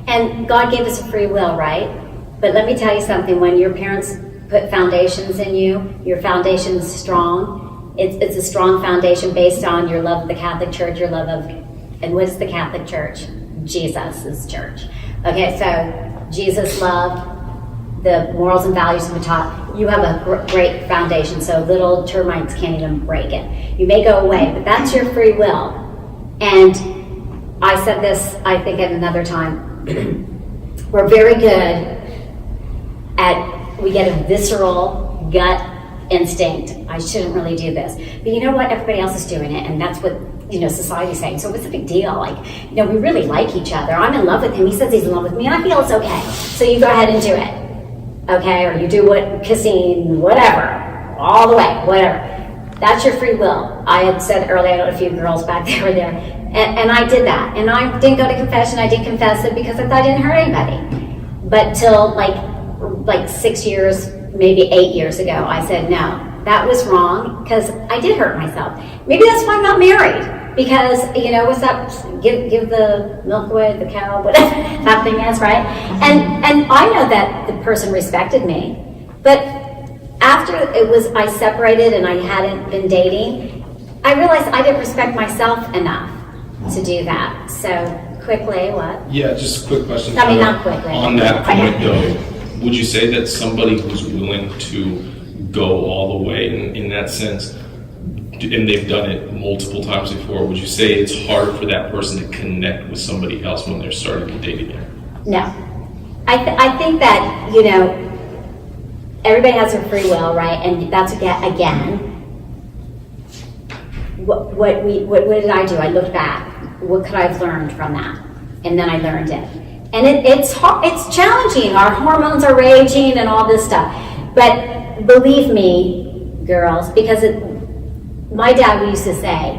And God gave us a free will, right? But let me tell you something, when your parents put foundations in you, your foundation is strong. It's a strong foundation based on your love of the Catholic Church, your love of, and what is the Catholic Church? Jesus' church. Okay, so Jesus loved, the morals and values we taught. You have a great foundation, so little termites can't even break it. You may go away, but that's your free will. And I said this, I think, at another time. We're very good we get a visceral gut instinct. I shouldn't really do this. But you know what? Everybody else is doing it, and that's what society's saying. So what's the big deal? Like, we really like each other. I'm in love with him. He says he's in love with me, and I feel it's okay. So you go ahead and do it. Okay? Or you do kissing, whatever. All the way, whatever. That's your free will. I had said earlier, I know a few girls back there were there, and I did that. And I didn't go to confession. I did confess it because I thought I didn't hurt anybody. But till like 6 years, maybe 8 years ago, I said, no, that was wrong, because I did hurt myself. Maybe that's why I'm not married, because, what's that, give the milk away, the cow, whatever that thing is, right? And I know that the person respected me, but after I separated and I hadn't been dating, I realized I didn't respect myself enough to do that. So quickly, what? Yeah, just a quick question. I mean, not quickly. On that point, though, would you say that somebody who's willing to go all the way in that sense, and they've done it multiple times before, would you say it's hard for that person to connect with somebody else when they're starting to date again? No. I think that, everybody has their free will, right? And that's, again, what did I do? I looked back. What could I have learned from that? And then I learned it. And it's hard, it's challenging. Our hormones are raging and all this stuff. But believe me, girls, because my dad used to say,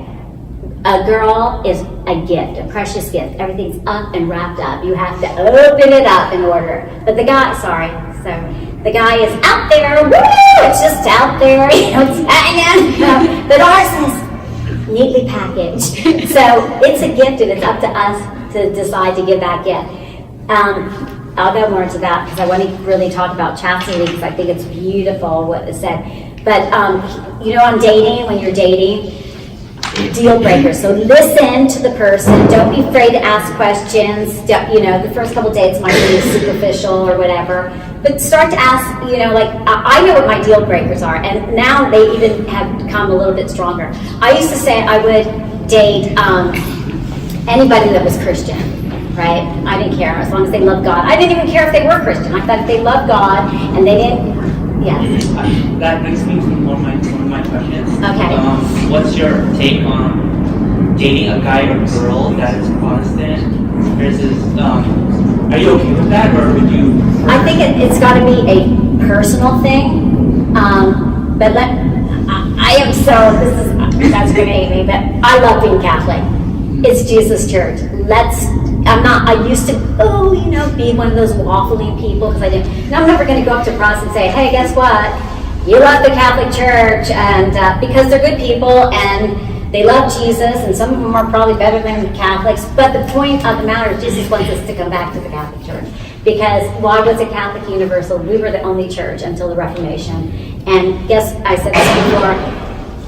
a girl is a gift, a precious gift. Everything's up and wrapped up. You have to open it up in order. But the guy, the guy is out there, woo! It's just out there, it's hanging. But ours is neatly packaged. So it's a gift, and it's up to us to decide to give that gift. I'll go more into that because I want to really talk about chastity because I think it's beautiful what is said. But on dating, when you're dating, deal breakers. So listen to the person. Don't be afraid to ask questions. The first couple dates might be superficial or whatever, but start to ask. I know what my deal breakers are, and now they even have become a little bit stronger. I used to say I would date anybody that was Christian, right? I didn't care as long as they loved God. I didn't even care if they were Christian. I thought if they loved God and they didn't. Yes. That brings me to one of my questions. Okay. What's your take on dating a guy or girl that is Protestant versus? Are you okay with that, or would you? I think it's got to be a personal thing. But I am so. That's going to hate me, but I love being Catholic. It's Jesus Church. I used to, be one of those waffling people because I didn't. And I'm never going to go up to Protestant and say, hey, guess what? You love the Catholic Church, and because they're good people and they love Jesus, and some of them are probably better than Catholics. But the point of the matter is, Jesus wants us to come back to the Catholic Church because why was it Catholic Universal? We were the only church until the Reformation. And I said this before.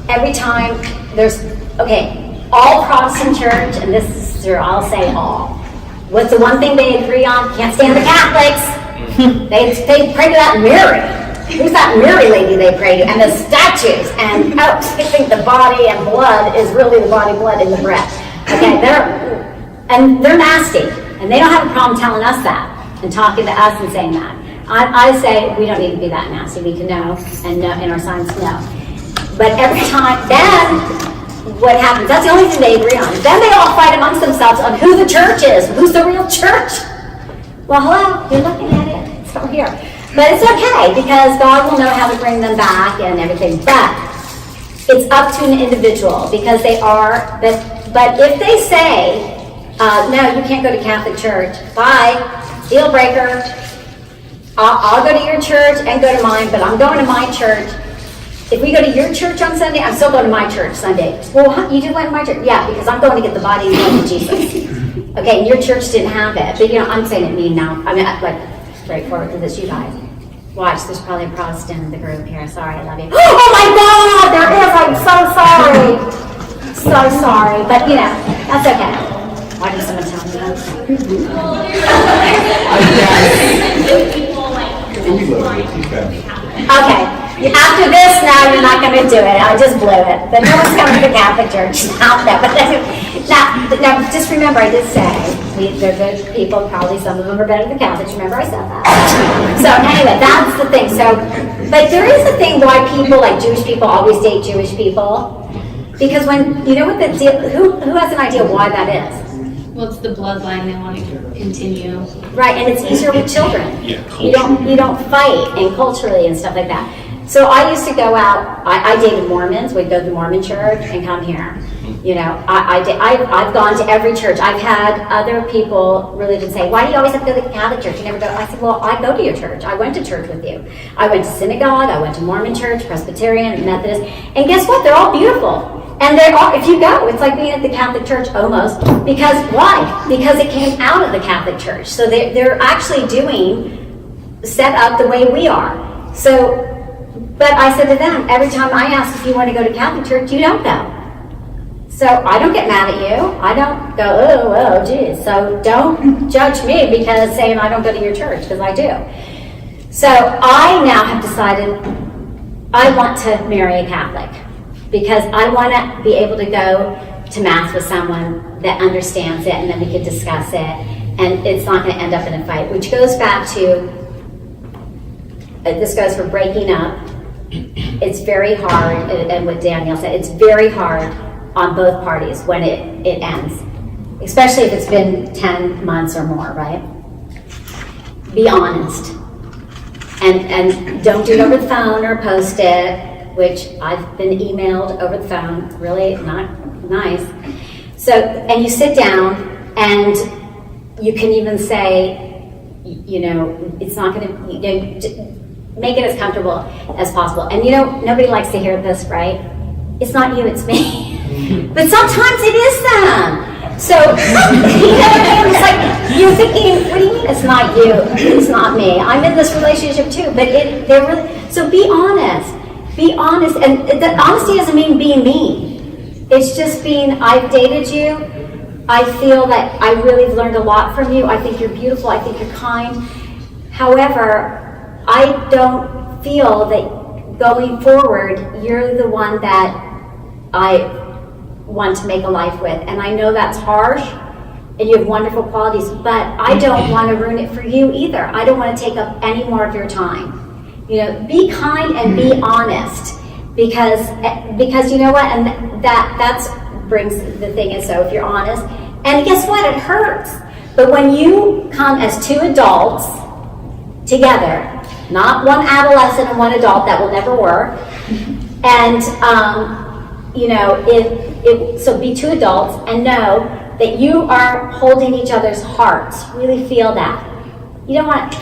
Every time all Protestant church, and this is true, I'll say all. What's the one thing they agree on? Can't stand the Catholics. They pray to that Mary. Who's that Mary lady they pray to? And the statues. And they think the body and blood is really the body, blood, in the bread. Okay, they're nasty. And they don't have a problem telling us that and talking to us and saying that. I say we don't need to be that nasty. We can know, and our signs know. But every time, then what happens? That's the only thing they agree on. Then they all fight amongst themselves on who the church is, who's the real church. Well, hello, you're looking at it. It's over here. But it's okay because God will know how to bring them back and everything. But it's up to an individual because they are. But if they say, no, you can't go to Catholic Church. Bye, deal breaker. I'll go to your church and go to mine, but I'm going to my church. If we go to your church on Sunday, I'm still going to my church Sunday. Well, you just went to my church? Yeah, because I'm going to get the body and blood of Jesus. Okay, and your church didn't have it. But, I'm saying it mean now. I mean, straightforward to this, you guys. Watch, there's probably a Protestant in the group here. Sorry, I love you. Oh my God, there is. I'm so sorry. So sorry. But, that's okay. Why did someone tell me that? Okay. After this, now you're not going to do it. I just blew it. But no one's coming to the Catholic Church. Not that. But now, just remember, I did say they're good people. Probably some of them are better than Catholics. Remember, I said that. So anyway, that's the thing. So, but there is a thing why people, like Jewish people, always date Jewish people. Because when what the deal? Who has an idea why that is? Well, it's the bloodline they want to continue. Right, and it's easier with children. Yeah, culturally. You don't fight, and culturally and stuff like that. So I used to go out. I dated Mormons. We'd go to the Mormon church and come here. I've gone to every church. I've had other people, religion, say, "Why do you always have to go to the Catholic church? You never go." I said, "Well, I go to your church. I went to church with you. I went to synagogue. I went to Mormon church, Presbyterian, Methodist, and guess what? They're all beautiful." And they're all, if you go, it's like being at the Catholic Church almost. Because why? Because it came out of the Catholic Church. So they're actually set up the way we are. So, but I said to them, every time I ask if you want to go to Catholic Church, you don't go. So I don't get mad at you. I don't go, oh, geez. So don't judge me because saying I don't go to your church, because I do. So I now have decided I want to marry a Catholic. Because I want to be able to go to Mass with someone that understands it, and then we can discuss it, and it's not going to end up in a fight, which goes back to, this goes for breaking up. It's very hard, and what Danielle said, it's very hard on both parties when it ends, especially if it's been 10 months or more, right? Be honest. And don't do it over the phone or post it, which I've been emailed over the phone, really not nice. So, and you sit down and you can even say, you know, it's not going to, you know, make it as comfortable as possible. And you know, nobody likes to hear this, right? It's not you, it's me. But sometimes it is them. So, you know what I mean? It's like, you're thinking, what do you mean it's not you? It's not me. I'm in this relationship too. But they're really, so be honest. Be honest. And the honesty doesn't mean being mean. It's just being, I've dated you. I feel that I really have learned a lot from you. I think you're beautiful. I think you're kind. However, I don't feel that going forward, you're the one that I want to make a life with. And I know that's harsh and you have wonderful qualities, but I don't want to ruin it for you either. I don't want to take up any more of your time. You know, be kind and be honest because you know what, and that's brings the thing is, so if you're honest, and guess what, it hurts. But when you come as two adults together, not one adolescent and one adult, that will never work, and you know, so be two adults and know that you are holding each other's hearts. Really feel that. You don't want to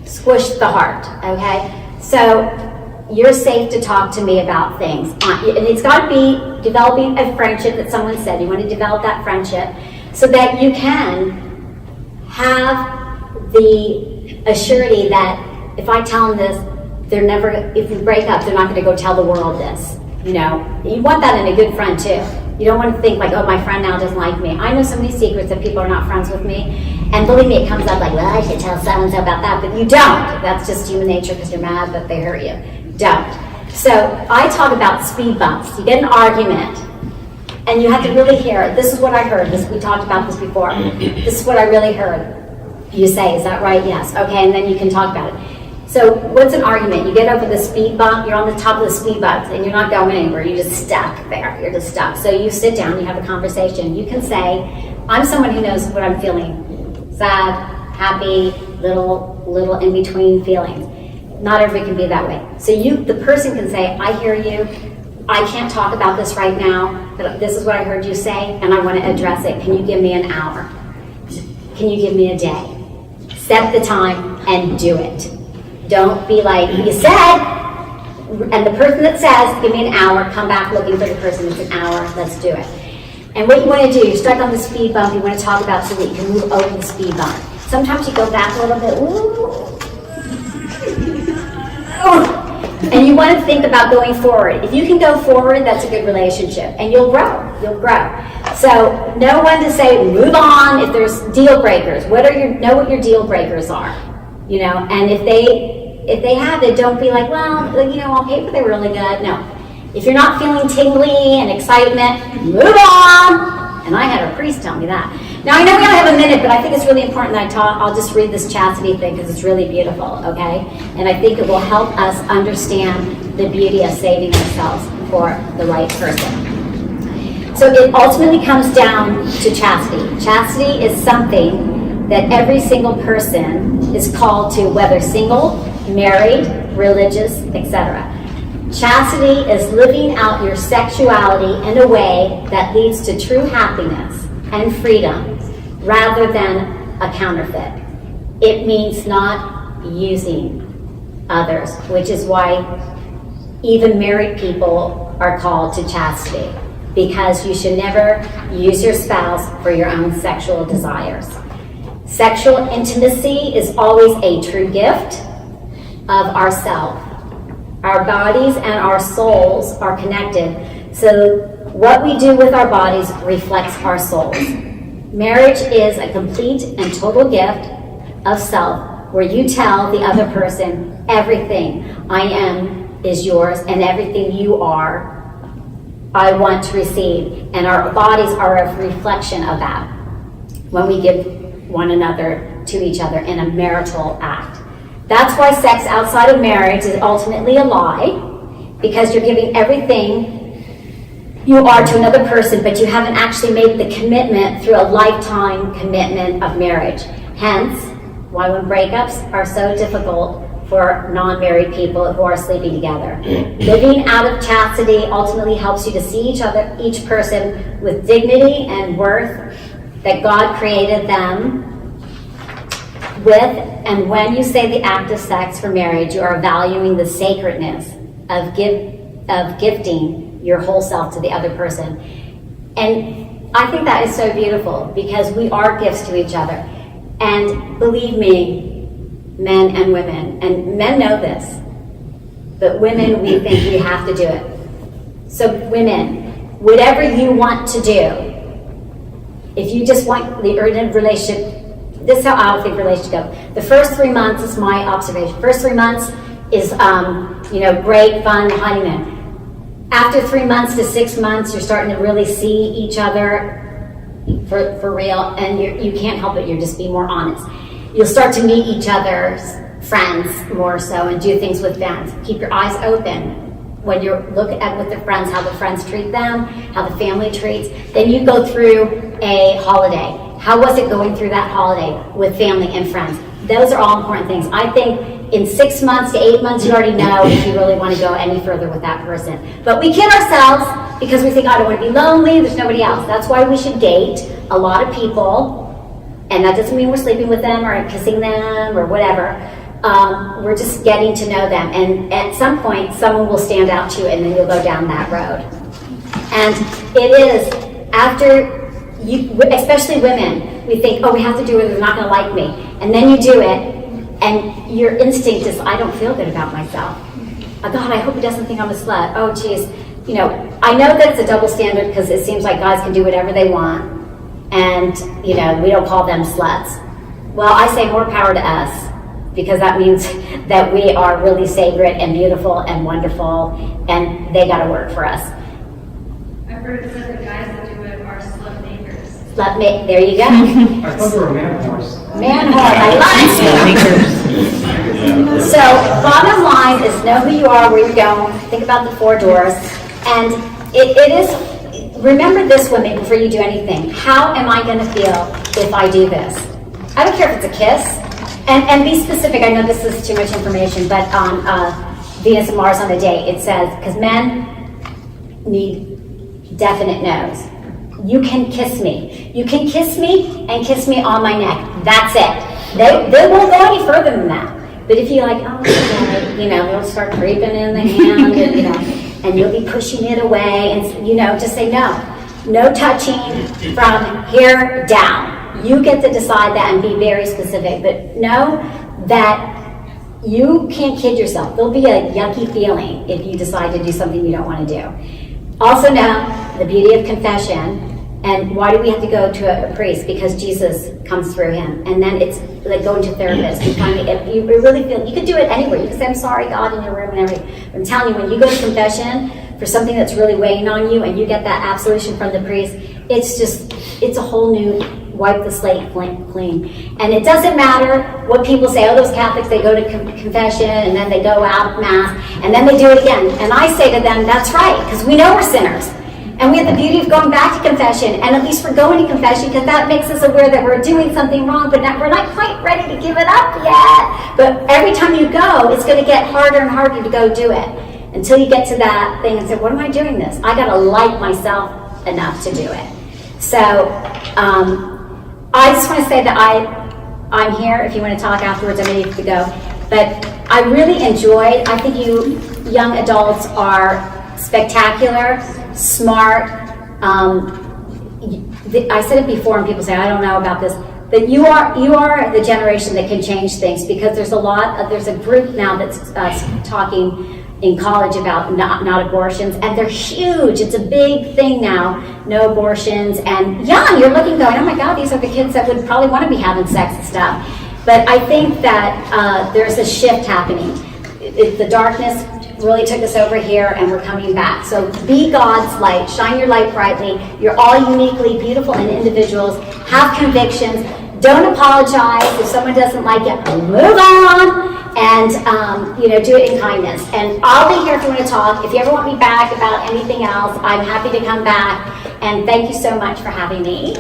squish the heart, okay? So you're safe to talk to me about things. And it's got to be developing a friendship that someone said. You want to develop that friendship so that you can have the assurity that if I tell them this, they're never, if we break up, they're not going to go tell the world this. You know, you want that in a good friend too. You don't want to think like, oh, my friend now doesn't like me. I know so many secrets that people are not friends with me. And believe me, it comes up like, well, I should tell so-and-so about that. But you don't. That's just human nature because you're mad that they hurt you. Don't. So I talk about speed bumps. You get an argument and you have to really hear it. This is what I heard. We talked about this before. This is what I really heard. You say, is that right? Yes. Okay, and then you can talk about it. So what's an argument? You get over the speed bump, you're on the top of the speed bump, and you're not going anywhere. You're just stuck there. You're just stuck. So you sit down, you have a conversation. You can say, I'm someone who knows what I'm feeling. Sad, happy, little in between feelings. Not everybody can be that way. So the person can say, I hear you. I can't talk about this right now, but this is what I heard you say, and I want to address it. Can you give me an hour? Can you give me a day? Set the time and do it. Don't be like, you said, and the person that says, give me an hour, come back looking for the person. It's an hour, let's do it. And what you want to do, you're stuck on the speed bump, you want to talk about so that you can move over the speed bump. Sometimes you go back a little bit, and you want to think about going forward. If you can go forward, that's a good relationship, and you'll grow. So know when to say, move on if there's deal breakers. Know what your deal breakers are, you know, and if they have it, don't be like, well, you know, on paper they're really good. No. If you're not feeling tingly and excitement, move on. And I had a priest tell me that. Now, I know we only have a minute, but I think it's really important that I'll just read this chastity thing because it's really beautiful, okay? And I think it will help us understand the beauty of saving ourselves for the right person. So it ultimately comes down to chastity. Chastity is something that every single person is called to, whether single, married, religious, etc. Chastity is living out your sexuality in a way that leads to true happiness and freedom rather than a counterfeit. It means not using others, which is why even married people are called to chastity, because you should never use your spouse for your own sexual desires. Sexual intimacy is always a true gift of ourself. Our bodies and our souls are connected, so what we do with our bodies reflects our souls. Marriage is a complete and total gift of self, where you tell the other person, everything I am is yours, and everything you are, I want to receive. And our bodies are a reflection of that when we give one another to each other in a marital act. That's why sex outside of marriage is ultimately a lie, because you're giving everything you are to another person, but you haven't actually made the commitment through a lifetime commitment of marriage. Hence, why when breakups are so difficult for non-married people who are sleeping together. Living out of chastity ultimately helps you to see each person with dignity and worth that God created them with, and when you say the act of sex for marriage, you are valuing the sacredness of gifting your whole self to the other person. And I think that is so beautiful because we are gifts to each other. And believe me, men and women, and men know this, but women, we think we have to do it. So women, whatever you want to do, if you just want the urgent relationship, this is how I think relationships go. The first 3 months is my observation. First 3 months is, great, fun, honeymoon. After 3 months to 6 months, you're starting to really see each other for real, and you can't help it, you're just being more honest. You'll start to meet each other's friends more so and do things with friends. Keep your eyes open when you look at with the friends, how the friends treat them, how the family treats. Then you go through a holiday. How was it going through that holiday with family and friends? Those are all important things. I think in 6 months to 8 months, you already know if you really want to go any further with that person. But we kid ourselves because we think, I don't want to be lonely, there's nobody else. That's why we should date a lot of people. And that doesn't mean we're sleeping with them or kissing them or whatever. We're just getting to know them. And at some point, someone will stand out to you and then you'll go down that road. And it is after you, especially women, we think, oh, we have to do it, they're not going to like me. And then you do it, and your instinct is, I don't feel good about myself. Oh, God, I hope he doesn't think I'm a slut. Oh, geez. I know that it's a double standard because it seems like guys can do whatever they want. And, we don't call them sluts. Well, I say more power to us because that means that we are really sacred and beautiful and wonderful, and they got to work for us. I've heard it said the guys that do it are slut makers. There you go. I thought we were man horse. Man whore, I love it. So, bottom line is know who you are, where you're going, think about the 4 doors, and it is, remember this, women, before you do anything. How am I going to feel if I do this? I don't care if it's a kiss, and be specific. I know this is too much information, but on Venus and Mars on the date, it says, because men need definite no's. You can kiss me. You can kiss me and kiss me on my neck. That's it. They won't go any further than that. But if you're like, oh, they'll start creeping in the hand, and you'll be pushing it away, and just say no. No touching from here down. You get to decide that and be very specific, but know that you can't kid yourself. There'll be a yucky feeling if you decide to do something you don't want to do. Also know the beauty of confession. And why do we have to go to a priest? Because Jesus comes through him. And then it's like going to a therapist. You really feel, you could do it anywhere. You can say, I'm sorry, God, in your room and everything. I'm telling you, when you go to confession for something that's really weighing on you and you get that absolution from the priest, it's a whole new, wipe the slate clean. And it doesn't matter what people say. Oh, those Catholics, they go to confession and then they go out of Mass and then they do it again. And I say to them, that's right, because we know we're sinners. And we have the beauty of going back to confession, and at least we're going to confession because that makes us aware that we're doing something wrong, but we're not quite ready to give it up yet. But every time you go, it's going to get harder and harder to go do it until you get to that thing and say, what am I doing this? I got to like myself enough to do it. So I just want to say that I'm here. If you want to talk afterwards, I may need to go. But I really enjoyed, I think you young adults are spectacular, smart. I said it before and people say, I don't know about this, but you are the generation that can change things because there's a group now that's talking in college about not abortions, and they're huge. It's a big thing now, no abortions, and young, you're looking going, oh my God, these are the kids that would probably want to be having sex and stuff. But I think that there's a shift happening. The darkness really took us over here and we're coming back. So be God's light, shine your light brightly. You're all uniquely beautiful and individuals. Have convictions. Don't apologize if someone doesn't like it. Move on and do it in kindness. And I'll be here if you want to talk. If you ever want me back about anything else, I'm happy to come back. And thank you so much for having me.